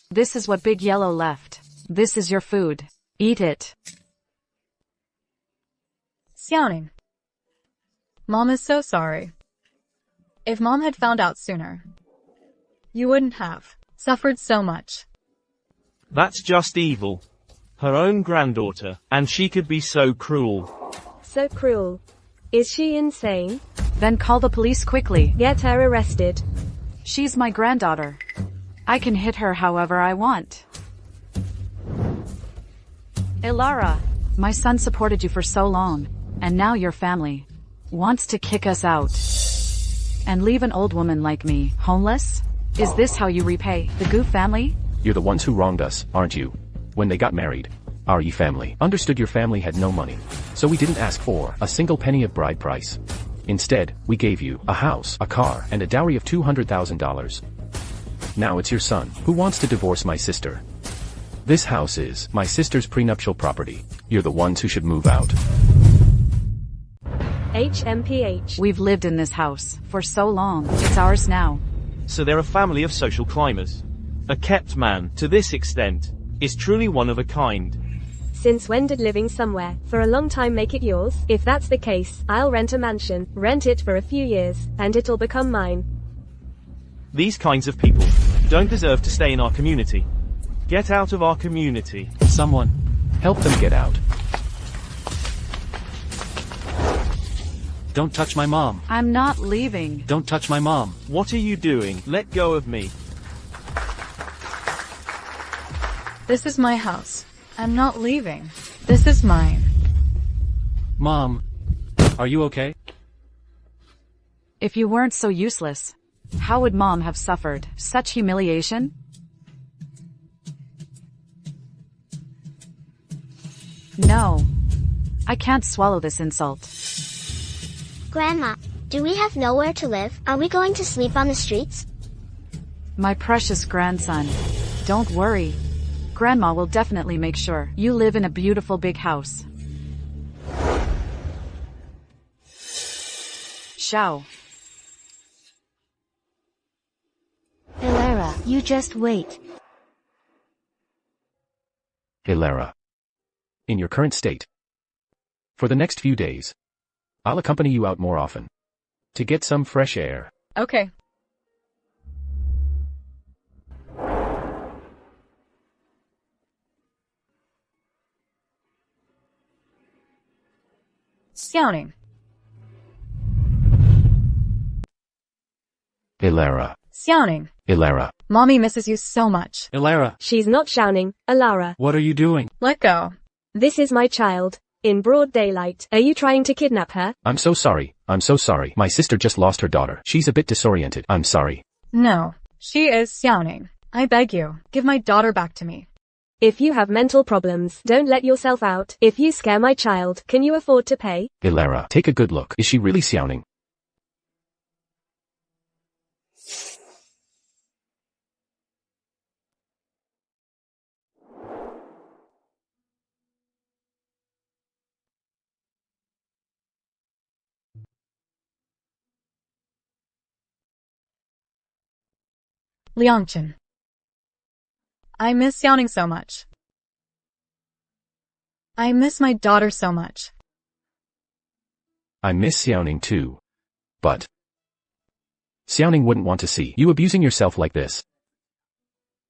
This is what Big Yellow left. This is your food. Eat it. Xiaoning. Mom is so sorry. If Mom had found out sooner, you wouldn't have suffered so much. That's just evil. Her own granddaughter, and she could be so cruel. So cruel. Is she insane? Then call the police quickly. Get her arrested. She's my granddaughter. I can hit her however I want. Ilara, my son supported you for so long, and now your family wants to kick us out and leave an old woman like me homeless? Is this how you repay the Gu family? You're the ones who wronged us, aren't you? When they got married, our Yi family understood your family had no money, so we didn't ask for a single penny of bride price. Instead, we gave you a house, a car, and a dowry of $200,000. Now it's your son who wants to divorce my sister. This house is my sister's prenuptial property. You're the ones who should move out. HMPH. We've lived in this house for so long. It's ours now. So they're a family of social climbers. A kept man, to this extent, is truly one of a kind. Since when did living somewhere for a long time make it yours? If that's the case, I'll rent a mansion, rent it for a few years, and it'll become mine. These kinds of people don't deserve to stay in our community. Get out of our community. Someone. Help them get out. Don't touch my mom. I'm not leaving. Don't touch my mom. What are you doing? Let go of me. This is my house. I'm not leaving. This is mine. Mom, are you okay? If you weren't so useless, how would Mom have suffered such humiliation? No. I can't swallow this insult. Grandma, do we have nowhere to live? Are we going to sleep on the streets? My precious grandson. Don't worry. Grandma will definitely make sure you live in a beautiful big house. Xiao. Hilera, you just wait. Hilera. In your current state. For the next few days. I'll accompany you out more often. To get some fresh air. Okay. Xiaoning. Hilera. Xiaoning. Hilera. Mommy misses you so much. Elara, She's not shouting, Alara. what are you doing? Let go. This is my child. In broad daylight. Are you trying to kidnap her? I'm so sorry. I'm so sorry. My sister just lost her daughter. She's a bit disoriented. I'm sorry. No. She is Xiaoning. I beg you, give my daughter back to me. If you have mental problems, don't let yourself out. If you scare my child, can you afford to pay? Hilera, take a good look. Is she really Xiaoning? Liangchen. I miss Xiaoning so much. I miss my daughter so much. I miss Xiaoning too. But Xiaoning wouldn't want to see you abusing yourself like this.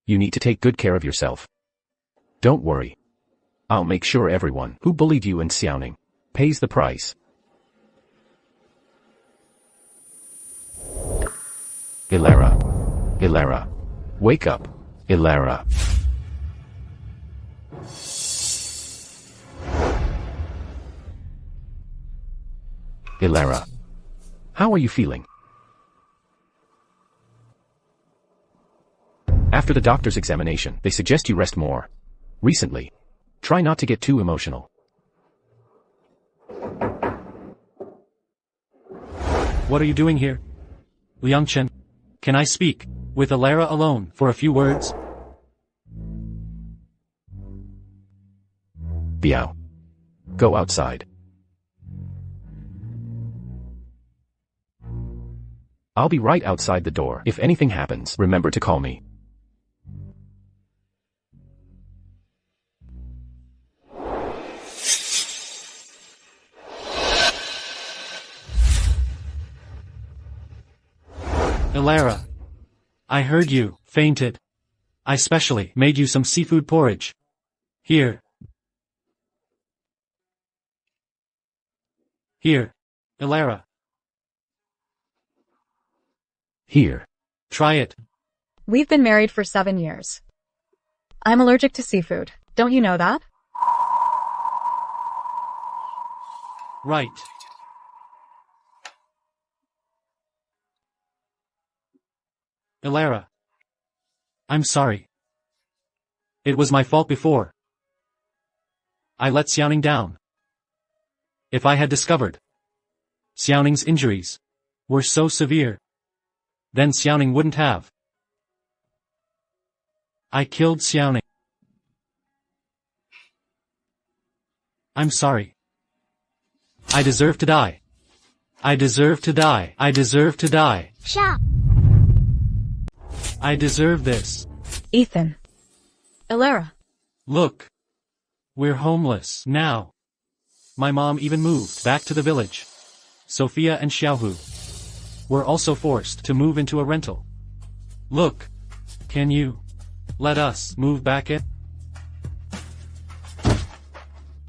You need to take good care of yourself. Don't worry. I'll make sure everyone who bullied you and Xiaoning pays the price. Hilera. Hilera. Wake up. Hilera. Hilera. How are you feeling? After the doctor's examination, they suggest you rest more. Recently. Try not to get too emotional. What are you doing here? Liangchen, can I speak with Elara alone for a few words? Biao. Go outside. I'll be right outside the door. If anything happens, remember to call me. Elara, I heard you fainted. I specially made you some seafood porridge. Here. Here, Elara. Here. Try it. We've been married for 7 years. I'm allergic to seafood. Don't you know that? Right. Elara. I'm sorry. It was my fault before. I let Xiaoning down. If I had discovered Xiaoning's injuries were so severe, then Xiaoning wouldn't have. I killed Xiaoning. I'm sorry. I deserve to die. I deserve to die. I deserve to die. Xiao. I deserve this. Ethan. Elara. Look. We're homeless now. My mom even moved back to the village. Sophia and Xiaohu were also forced to move into a rental. Look. Can you let us move back in?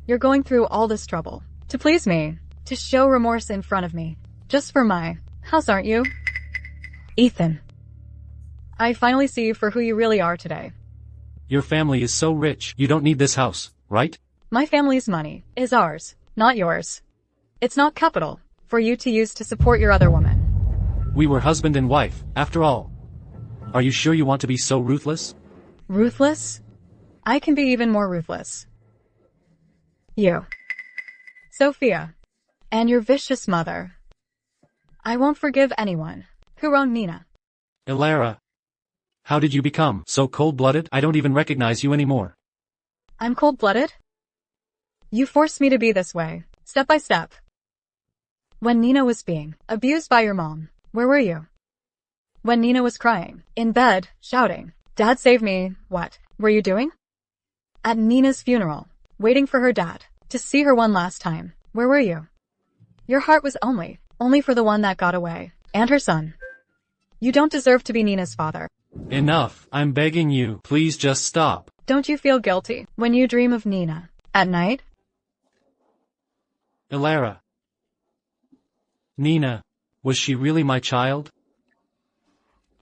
You're going through all this trouble to please me, to show remorse in front of me, just for my house, aren't you? Ethan. I finally see you for who you really are today. Your family is so rich, you don't need this house, right? My family's money is ours, not yours. It's not capital for you to use to support your other woman. We were husband and wife, after all. Are you sure you want to be so ruthless? Ruthless? I can be even more ruthless. You. Sophia. And your vicious mother. I won't forgive anyone who wronged Nina. Elara. How did you become so cold-blooded? I don't even recognize you anymore. I'm cold-blooded? You forced me to be this way, step by step. When Nina was being abused by your mom, where were you? When Nina was crying, in bed, shouting, "Dad, save me," what were you doing? At Nina's funeral, waiting for her dad to see her one last time, where were you? Your heart was only for the one that got away, and her son. You don't deserve to be Nina's father. Enough, I'm begging you, please just stop. Don't you feel guilty when you dream of Nina at night? Elara. Nina. Was she really my child?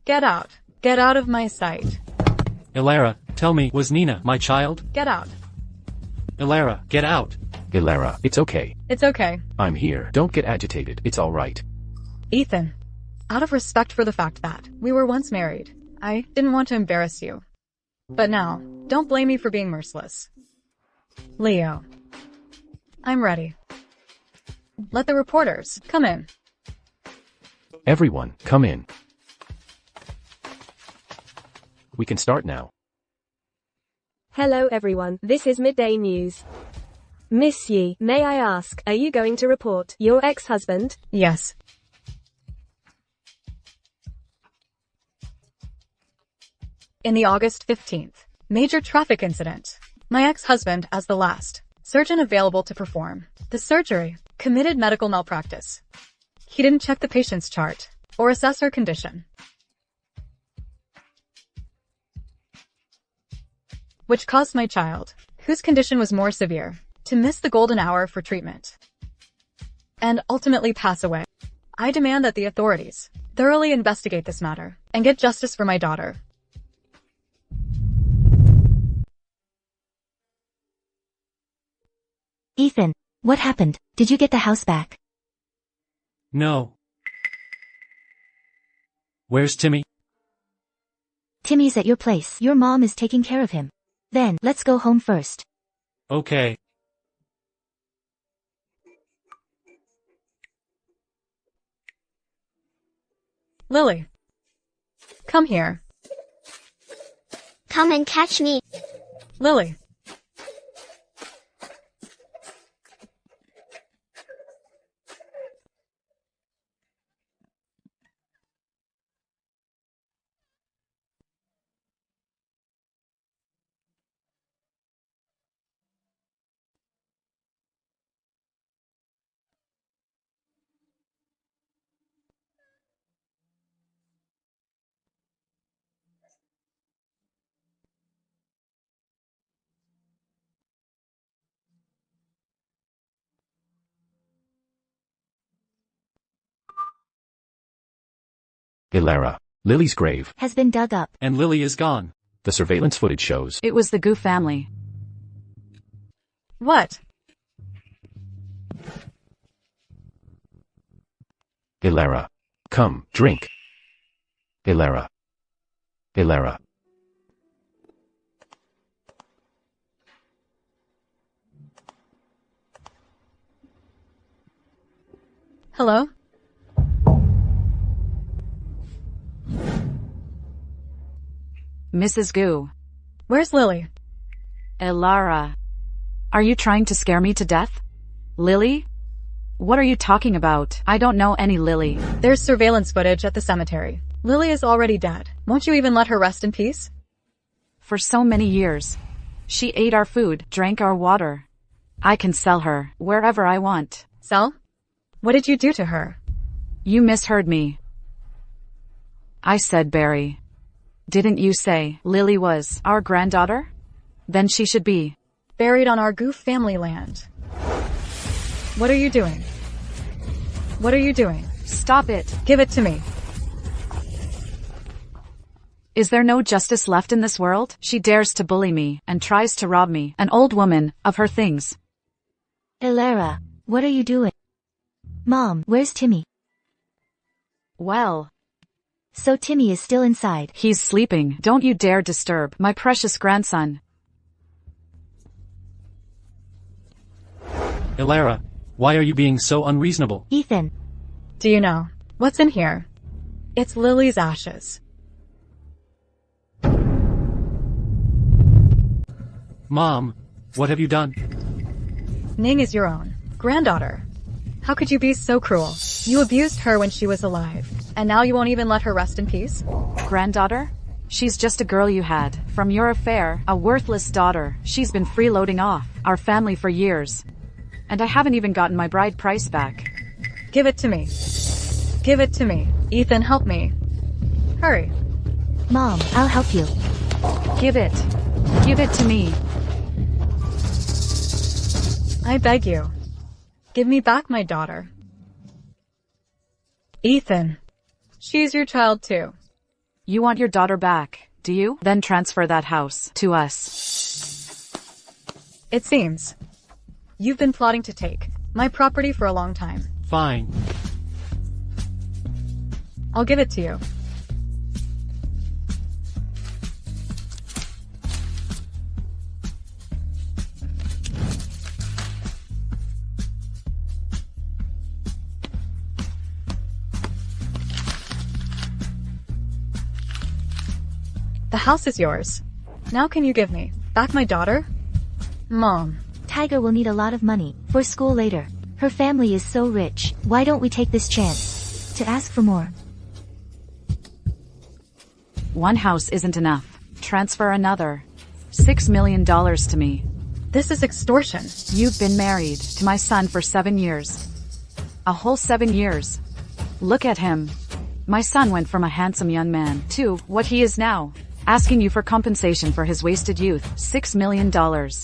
Get out. Get out of my sight. Elara, tell me, was Nina my child? Get out. Elara, get out. Elara, it's okay. It's okay. I'm here. Don't get agitated. It's all right. Ethan. Out of respect for the fact that we were once married, I didn't want to embarrass you. But now, don't blame me for being merciless. Leo. I'm ready. Let the reporters come in. Everyone, come in. We can start now. Hello everyone, this is Midday News. Miss Yi, may I ask, are you going to report your ex-husband? Yes. In the August 15th major traffic incident, my ex-husband, as the last surgeon available to perform the surgery, committed medical malpractice. He didn't check the patient's chart or assess her condition, which caused my child, whose condition was more severe, to miss the golden hour for treatment and ultimately pass away. I demand that the authorities thoroughly investigate this matter and get justice for my daughter. Ethan, what happened? Did you get the house back? No. Where's Timmy? Timmy's at your place. Your mom is taking care of him. Then, let's go home first. Okay. Lily. Come here. Come and catch me. Lily. Elara. Lily's grave. Has been dug up. And Lily is gone. The surveillance footage shows. It was the Gu family. What? Elara. Come, drink. Elara. Elara. Hello? Mrs. Gu. Where's Lily? Elara. Are you trying to scare me to death? Lily? What are you talking about? I don't know any Lily. There's surveillance footage at the cemetery. Lily is already dead. Won't you even let her rest in peace? For so many years. She ate our food, drank our water. I can sell her, wherever I want. Sell? What did you do to her? You misheard me. I said Barry. Didn't you say Lily was our granddaughter? Then she should be buried on our Goof family land. What are you doing? What are you doing? Stop it. Give it to me. Is there no justice left in this world? She dares to bully me and tries to rob me, an old woman, of her things. Elara, what are you doing? Mom, where's Timmy? Well, So Timmy is still inside. he's sleeping. Don't you dare disturb my precious grandson. Elara, why are you being so unreasonable? Ethan. Do you know what's in here? It's Lily's ashes. Mom, what have you done? Ning is your own granddaughter. How could you be so cruel? You abused her when she was alive, and now you won't even let her rest in peace? Granddaughter? She's just a girl you had from your affair, a worthless daughter. She's been freeloading off our family for years. And I haven't even gotten my bride price back. Give it to me. Give it to me. Ethan, help me. Hurry. Mom, I'll help you. Give it. Give it to me. I beg you. Give me back my daughter. Ethan. She's your child too. You want your daughter back, do you? Then transfer that house to us. It seems. You've been plotting to take my property for a long time. Fine. I'll give it to you. The house is yours. Now can you give me back my daughter? Mom. Tiger will need a lot of money for school later. Her family is so rich. Why don't we take this chance to ask for more? One house isn't enough. Transfer another. $6 million to me. This is extortion. You've been married to my son for 7 years. A whole 7 years. Look at him. My son went from a handsome young man to what he is now. Asking you for compensation for his wasted youth. $6 million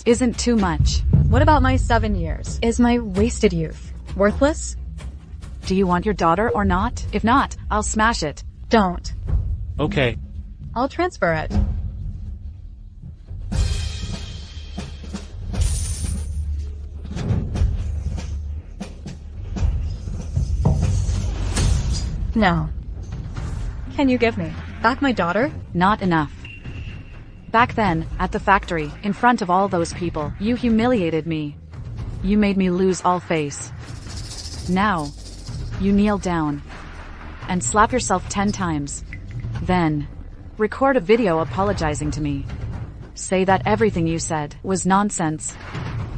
isn't too much. What about my 7 years? Is my wasted youth worthless? Do you want your daughter or not? If not, I'll smash it. Don't. Okay. I'll transfer it. No. Can you give me back my daughter? Not enough. Back then, at the factory, in front of all those people, you humiliated me. You made me lose all face. Now, you kneel down and slap yourself 10 times. Then, record a video apologizing to me. Say that everything you said was nonsense.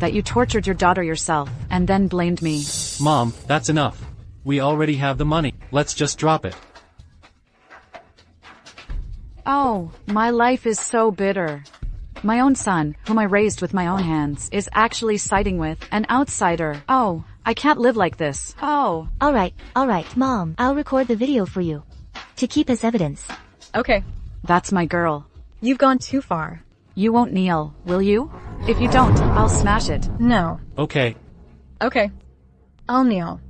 That you tortured your daughter yourself, and then blamed me. Mom, that's enough. We already have the money. Let's just drop it. Oh, my life is so bitter. My own son, whom I raised with my own hands, is actually siding with an outsider. Oh, I can't live like this. Oh. Alright, Mom, I'll record the video for you. To keep as evidence. Okay. That's my girl. You've gone too far. You won't kneel, will you? If you don't, I'll smash it. No. Okay. Okay. I'll kneel.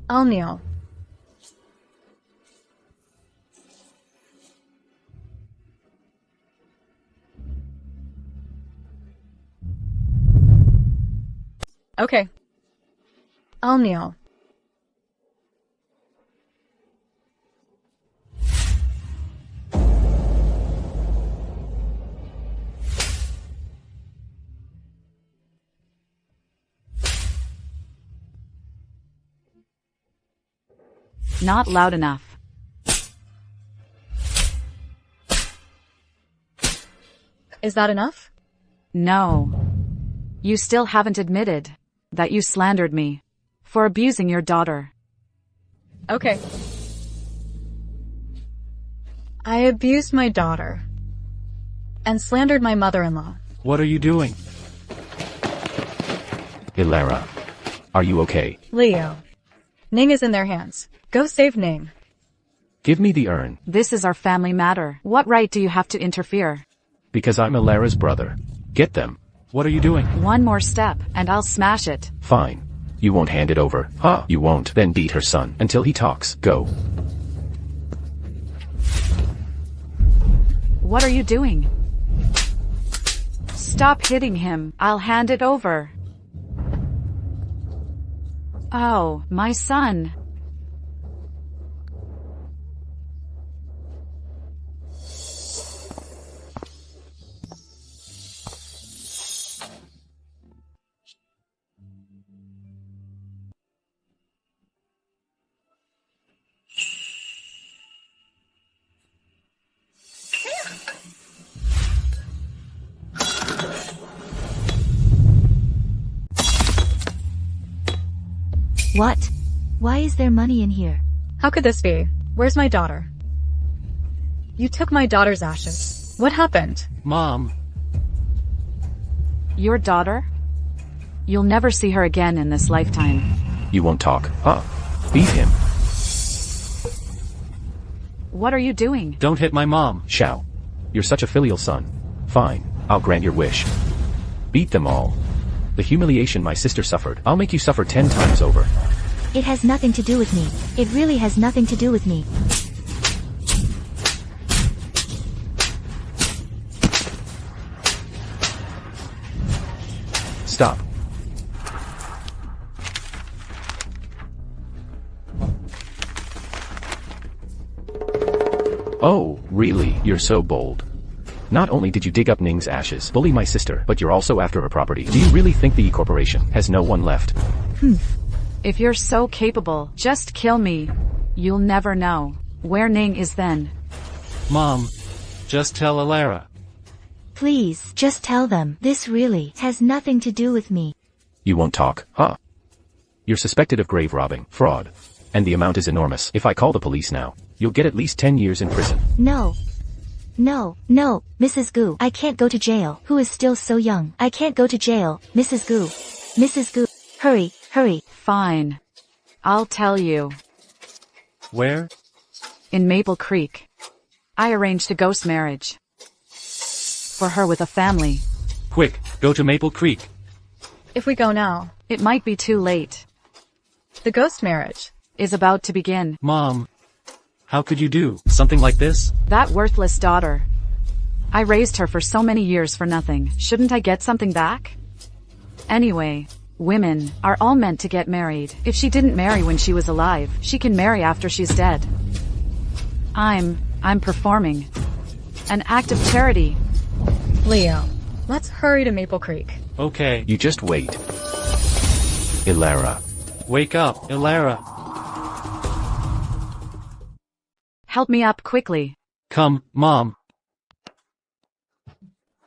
I'll kneel. Okay. I'll kneel. Not loud enough. Is that enough? No. You still haven't admitted that you slandered me for abusing your daughter. Okay. I abused my daughter and slandered my mother-in-law. What are you doing? Elara. Are you okay? Leo. Ning is in their hands. Go save Ning. Give me the urn. This is our family matter. What right do you have to interfere? Because I'm Elara's brother. Get them. What are you doing? One more step, and I'll smash it. Fine. You won't hand it over. Huh? You won't. Then beat her son until he talks. Go. What are you doing? Stop hitting him. I'll hand it over. Oh, my son. What? Why is there money in here? How could this be? Where's my daughter? You took my daughter's ashes. What happened? Mom. Your daughter? You'll never see her again in this lifetime. You won't talk. Beat him. What are you doing? Don't hit my mom. Shao. You're such a filial son. Fine, I'll grant your wish. Beat them all. The humiliation my sister suffered, I'll make you suffer 10 times over. It has nothing to do with me. It really has nothing to do with me. Stop. Oh, really? You're so bold. Not only did you dig up Ning's ashes, bully my sister, but you're also after her property. Do you really think the E Corporation has no one left? If you're so capable, just kill me. You'll never know where Ning is then. Mom. Just tell Alara. Please, just tell them. This really has nothing to do with me. You won't talk, huh? You're suspected of grave robbing, fraud. And the amount is enormous. If I call the police now, you'll get at least 10 years in prison. No. No, Mrs. Gu. I can't go to jail. Who is still so young? I can't go to jail, Mrs. Gu. Mrs. Gu. Hurry. Fine. I'll tell you. Where? In Maple Creek. I arranged a ghost marriage. For her with a family. Quick, go to Maple Creek. If we go now, It might be too late. the ghost marriage. Is about to begin. Mom. How could you do something like this? That worthless daughter. I raised her for so many years for nothing. Shouldn't I get something back? Anyway, women are all meant to get married. If she didn't marry when she was alive, she can marry after she's dead. I'm performing an act of charity. Leo, let's hurry to Maple Creek. Okay. You just wait. Alara. Wake up, Alara. Help me up quickly. Come, Mom.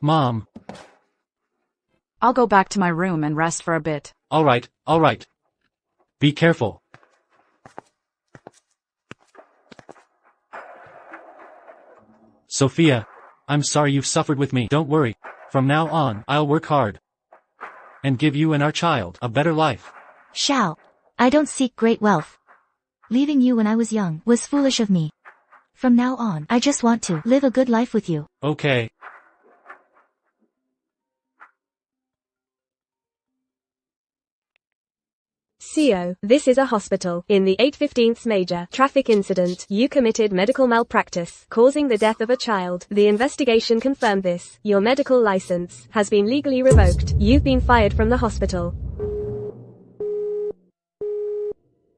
Mom. I'll go back to my room and rest for a bit. Alright. Be careful. Sophia, I'm sorry you've suffered with me. Don't worry. From now on, I'll work hard. And give you and our child a better life. Shao. I don't seek great wealth. Leaving you when I was young was foolish of me. From now on, I just want to live a good life with you. Okay. CEO, this is a hospital. In the 815th major traffic incident, you committed medical malpractice, causing the death of a child. The investigation confirmed this. Your medical license has been legally revoked. You've been fired from the hospital.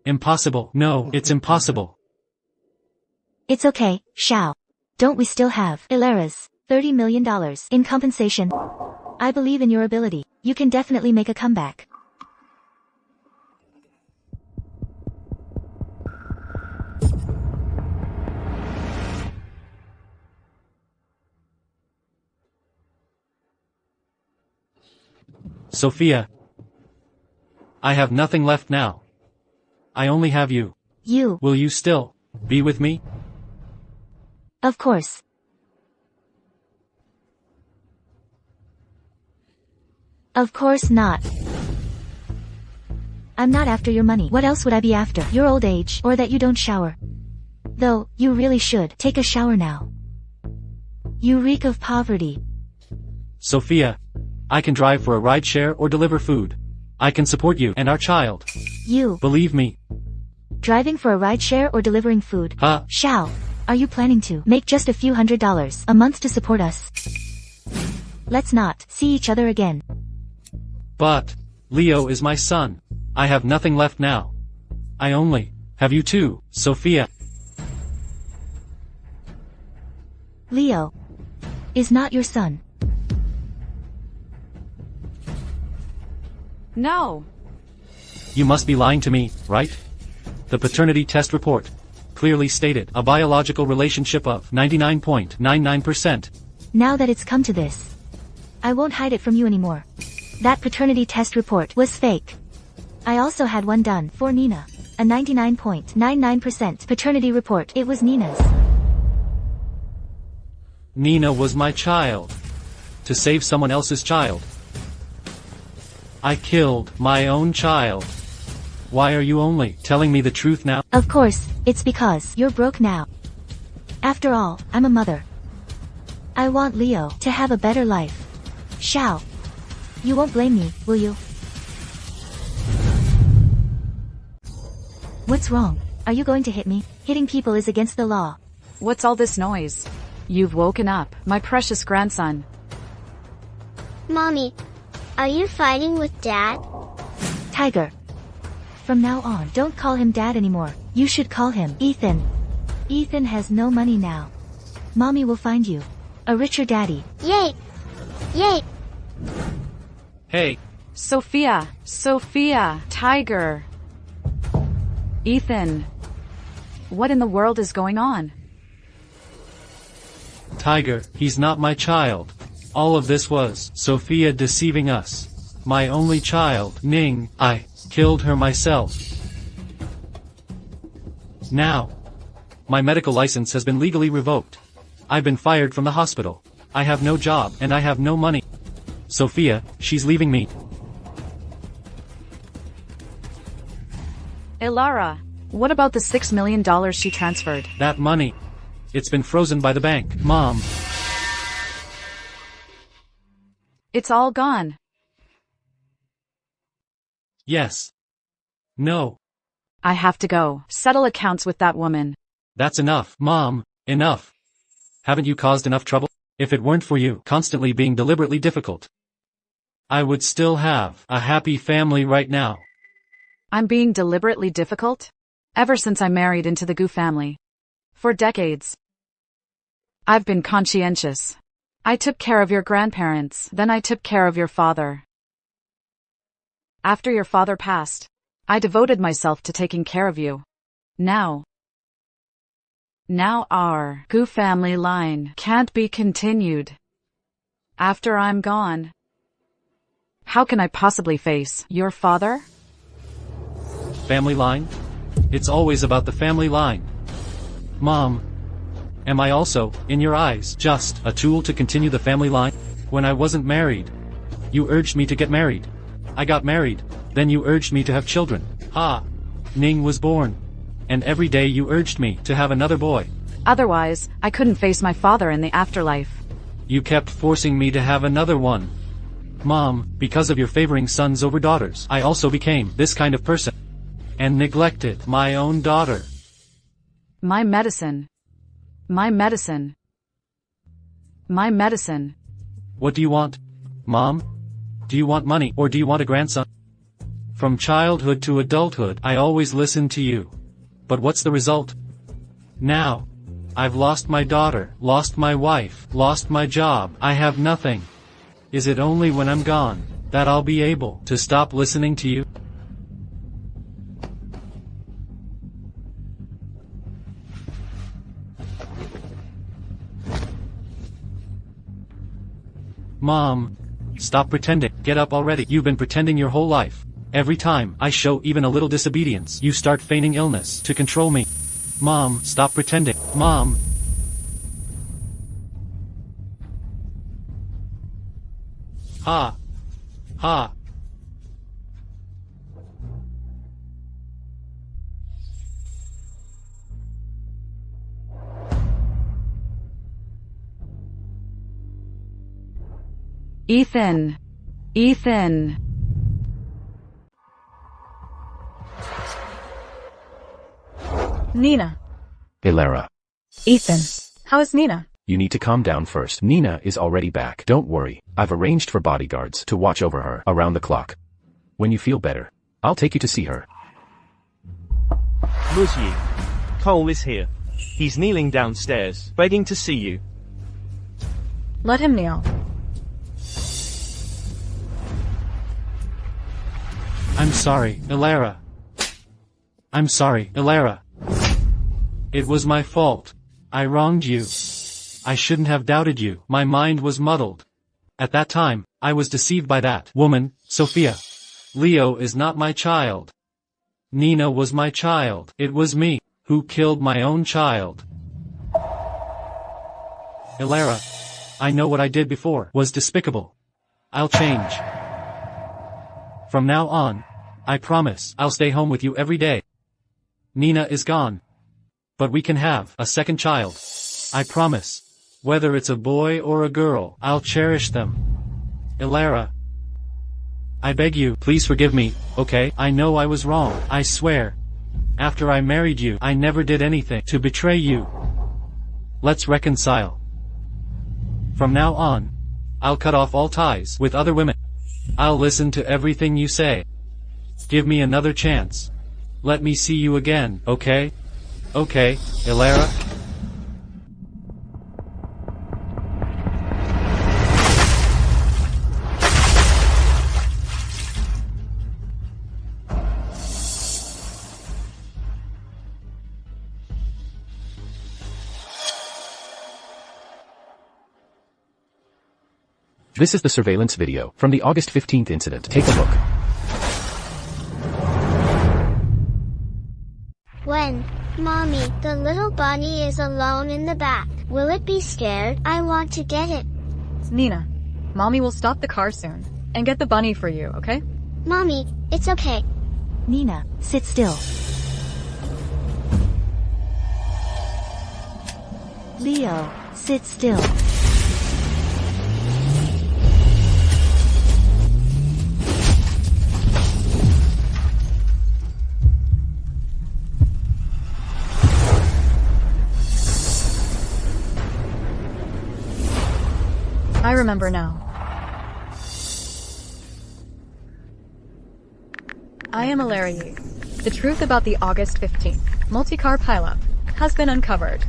Impossible. No, it's impossible. It's okay, Shao. Don't we still have Ilara's $30 million in compensation? I believe in your ability. You can definitely make a comeback. Sophia. I have nothing left now. I only have you. You. Will you still be with me? Of course. Of course not. I'm not after your money. What else would I be after? Your old age, or that you don't shower. Though, you really should take a shower now. You reek of poverty. Sophia. I can drive for a rideshare or deliver food. I can support you and our child. You. Believe me. Driving for a rideshare or delivering food? Shao. Are you planning to make just a few $100s a month to support us? Let's not see each other again. But Leo is my son. I have nothing left now. I only have you too, Sophia. Leo is not your son. No. You must be lying to me, right? The paternity test report clearly stated a biological relationship of 99.99%. Now that it's come to this, I won't hide it from you anymore. That paternity test report was fake. I also had one done for Nina. A 99.99% paternity report. It was Nina's. Nina was my child. To save someone else's child. I killed my own child. Why are you only telling me the truth now? Of course, it's because you're broke now. After all, I'm a mother. I want Leo to have a better life. Xiao. You won't blame me, will you? What's wrong? Are you going to hit me? Hitting people is against the law. What's all this noise? You've woken up, my precious grandson. Mommy, are you fighting with Dad? Tiger. From now on, don't call him Dad anymore. You should call him Ethan. Ethan has no money now. Mommy will find you a richer daddy. Yay! Yay! Hey. Sophia, Tiger. Ethan. What in the world is going on? Tiger, he's not my child. All of this was Sophia deceiving us. My only child, Ning, I killed her myself. Now, my medical license has been legally revoked. I've been fired from the hospital. I have no job and I have no money. Sophia, she's leaving me. Ilara, what about the $6 million she transferred? That money. It's been frozen by the bank, Mom. It's all gone. Yes. No. I have to go. Settle accounts with that woman. That's enough, Mom. Enough. Haven't you caused enough trouble? If it weren't for you constantly being deliberately difficult, I would still have a happy family right now. I'm being deliberately difficult? Ever since I married into the Gu family. For decades. I've been conscientious. I took care of your grandparents, then I took care of your father. After your father passed, I devoted myself to taking care of you. Now our Gu family line can't be continued. After I'm gone, how can I possibly face your father? Family line? It's always about the family line. Mom, am I also, in your eyes, just a tool to continue the family line? When I wasn't married, you urged me to get married. I got married, then you urged me to have children. Ning was born. And every day you urged me to have another boy. Otherwise, I couldn't face my father in the afterlife. You kept forcing me to have another one. Mom, because of your favoring sons over daughters, I also became this kind of person. And neglected my own daughter. My medicine. My medicine. My medicine. What do you want? Mom? Do you want money, or do you want a grandson? From childhood to adulthood, I always listened to you. But what's the result? Now, I've lost my daughter, lost my wife, lost my job, I have nothing. Is it only when I'm gone that I'll be able to stop listening to you? Mom, stop pretending. Get up already. You've been pretending your whole life. Every time I show even a little disobedience, you start feigning illness to control me. Mom, stop pretending. Mom. Ha. Ha. Ethan. Ethan. Nina. Ilara. Ethan. How is Nina? You need to calm down first. Nina is already back. Don't worry. I've arranged for bodyguards to watch over her around the clock. When you feel better, I'll take you to see her. Yi. Cole is here. He's kneeling downstairs, begging to see you. Let him kneel. I'm sorry, Ilara. I'm sorry, Ilara. It was my fault. I wronged you. I shouldn't have doubted you. My mind was muddled. At that time, I was deceived by that woman, Sophia. Leo is not my child. Nina was my child. It was me who killed my own child. Ilara, I know what I did before was despicable. I'll change. From now on, I promise I'll stay home with you every day. Nina is gone. But we can have a second child. I promise. Whether it's a boy or a girl, I'll cherish them. Ilara, I beg you, please forgive me, okay? I know I was wrong, I swear. After I married you, I never did anything to betray you. Let's reconcile. From now on, I'll cut off all ties with other women. I'll listen to everything you say. Give me another chance. Let me see you again, okay? Okay, Ilara. This is the surveillance video from the August 15th incident. Take a look. When, Mommy, the little bunny is alone in the back, will it be scared? I want to get it. Nina, Mommy will stop the car soon and get the bunny for you, okay? Mommy, it's okay. Nina, sit still. Leo, sit still. I remember now. I am Ilara Yi. The truth about the August 15th multi-car pileup has been uncovered.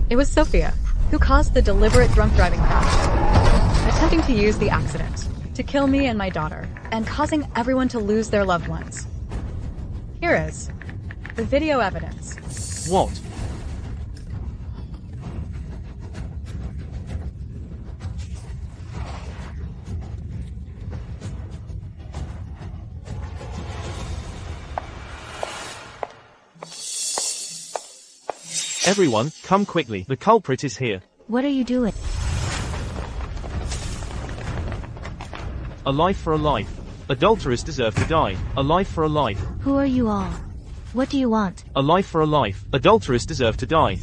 It was Sophia who caused the deliberate drunk driving crash, attempting to use the accident to kill me and my daughter, and causing everyone to lose their loved ones. Here is the video evidence. What? Everyone, come quickly. The culprit is here. What are you doing? A life for a life. Adulterers deserve to die. A life for a life. Who are you all? What do you want? A life for a life. Adulterers deserve to die.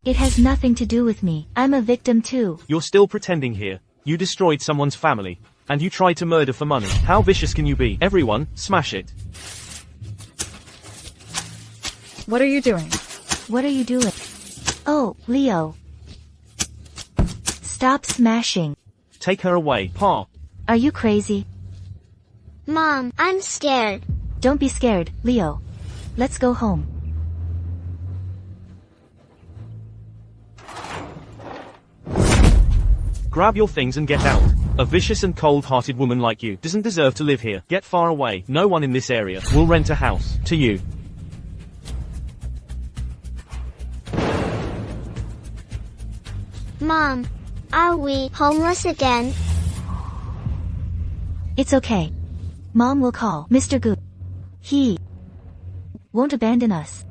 It has nothing to do with me. I'm a victim too. You're still pretending here. You destroyed someone's family. And you tried to murder for money. How vicious can you be? Everyone, smash it. What are you doing? What are you doing? Oh, Leo. Stop smashing. Take her away, Pa. Are you crazy? Mom, I'm scared. Don't be scared, Leo. Let's go home. Grab your things and get out. A vicious and cold-hearted woman like you doesn't deserve to live here. Get far away. No one in this area will rent a house to you. Mom, are we homeless again? It's okay. Mom will call Mr. Gu. He won't abandon us.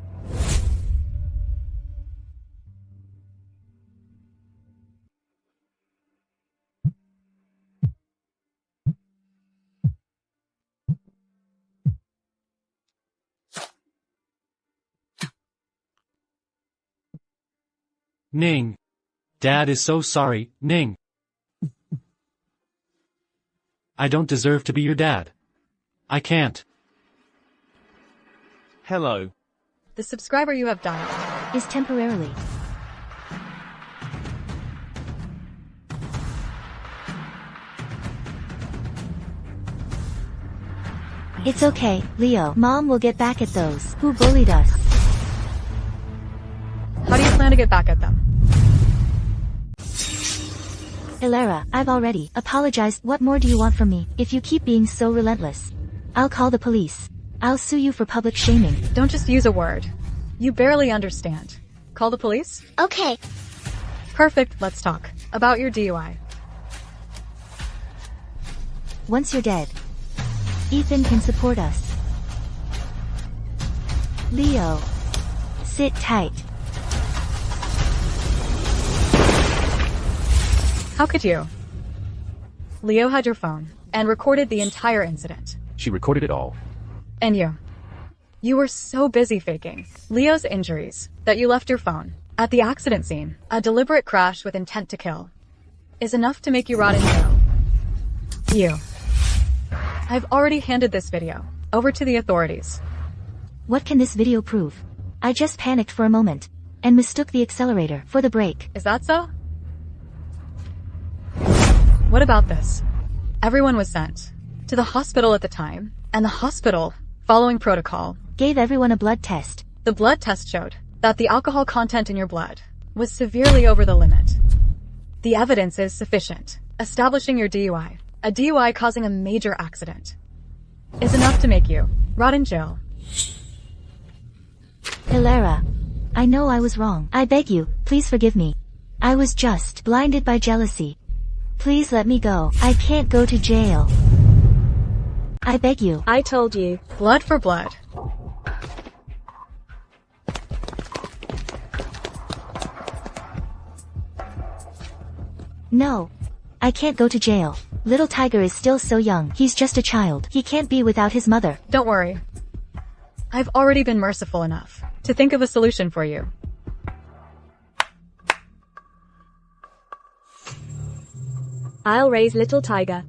Ning. Dad is so sorry, Ning. I don't deserve to be your dad. I can't. Hello. The subscriber you have dialed Is temporarily. It's okay, Leo. Mom will get back at those who bullied us. How do you plan to get back at them? Hilera, I've already apologized. What more do you want from me? If you keep being so relentless, I'll call the police. I'll sue you for public shaming. Don't just use a word. You barely understand. Call the police? Okay. Perfect, let's talk. About your DUI. Once you're dead, Ethan can support us. Leo, sit tight. How could you? Leo had your phone and recorded the entire incident. She recorded it all. And you? You were so busy faking Leo's injuries that you left your phone at the accident scene. A deliberate crash with intent to kill is enough to make you rot in jail. You. I've already handed this video over to the authorities. What can this video prove? I just panicked for a moment and mistook the accelerator for the brake. Is that so? What about this? Everyone was sent to the hospital at the time, and the hospital, following protocol, Gave everyone a blood test. the blood test showed that the alcohol content in your blood was severely over the limit. The evidence is sufficient, establishing your DUI. A DUI causing a major accident is enough to make you rot in jail. Hilera, I know I was wrong. I beg you, please forgive me. I was just blinded by jealousy. Please let me go. I can't go to jail. I beg you. I told you. Blood for blood. No. I can't go to jail. Little Tiger is still so young. He's just a child. He can't be without his mother. Don't worry. I've already been merciful enough to think of a solution for you. I'll raise Little Tiger.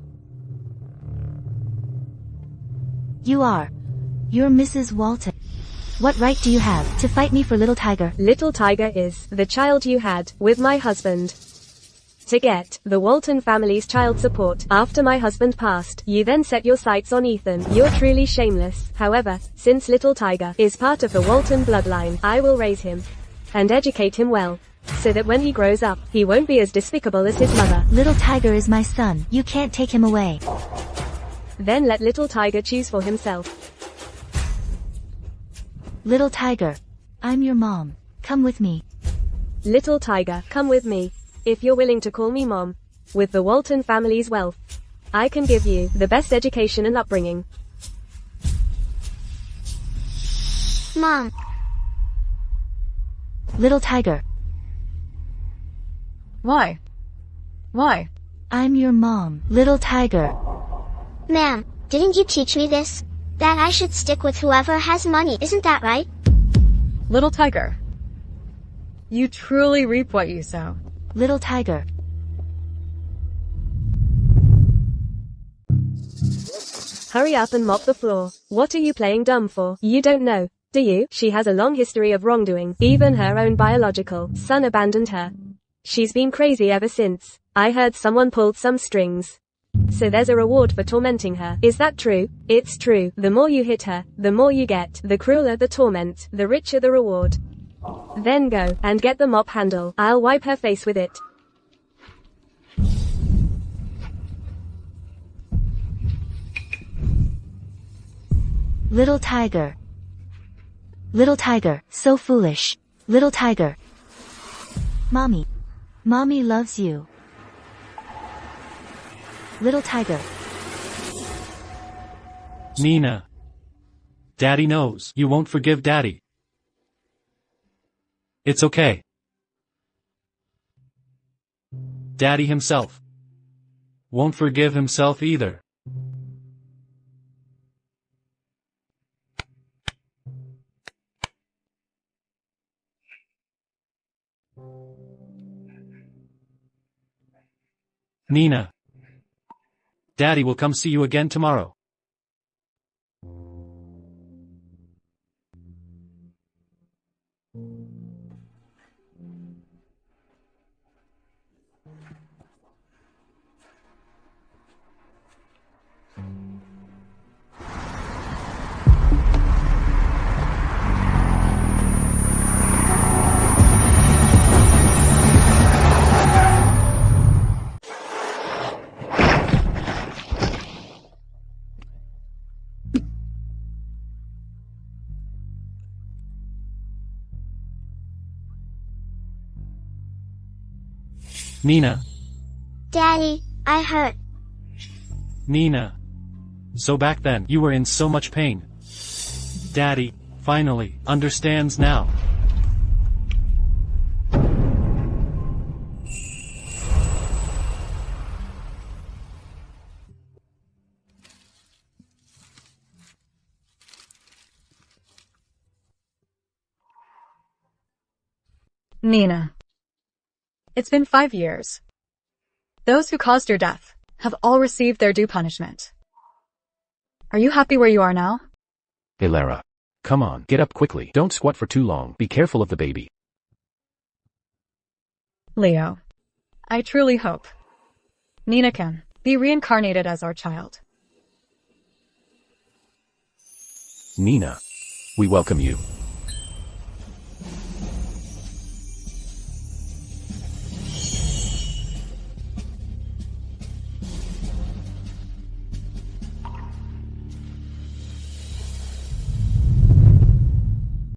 You're Mrs. Walton. What right do you have to fight me for Little Tiger? Little Tiger is the child you had with my husband. To get the Walton family's child support after my husband passed, you then set your sights on Ethan. You're truly shameless. However, since Little Tiger is part of the Walton bloodline, I will raise him and educate him well, so that when he grows up, he won't be as despicable as his mother. Little Tiger is my son. You can't take him away. Then let Little Tiger choose for himself. Little Tiger, I'm your mom. Come with me. Little Tiger, come with me. If you're willing to call me Mom, with the Walton family's wealth, I can give you the best education and upbringing. Mom. Little Tiger, Why? Why? I'm your mom. Little Tiger. Ma'am, didn't you teach me this? That I should stick with whoever has money, isn't that right? Little Tiger. You truly reap what you sow. Little Tiger. Hurry up and mop the floor. What are you playing dumb for? You don't know, do you? She has a long history of wrongdoing. Even her own biological son abandoned her. She's been crazy ever since. I heard someone pulled some strings. So there's a reward for tormenting her. Is that true? It's true. The more you hit her, the more you get. The crueler the torment, the richer the reward. Then go and get the mop handle. I'll wipe her face with it. Little Tiger. Little Tiger, so foolish. Little Tiger. Mommy. Mommy loves you. Little Tiger. Nina. Daddy knows you won't forgive Daddy. It's okay. Daddy himself won't forgive himself either. Nina. Daddy will come see you again tomorrow. Nina, Daddy, I hurt. Nina. So back then, you were in so much pain. Daddy, finally, understands now. Nina. It's been 5 years. Those who caused your death have all received their due punishment. Are you happy where you are now? Heiress. Come on, get up quickly. Don't squat for too long. Be careful of the baby. Leo. I truly hope Nina can be reincarnated as our child. Nina. We welcome you.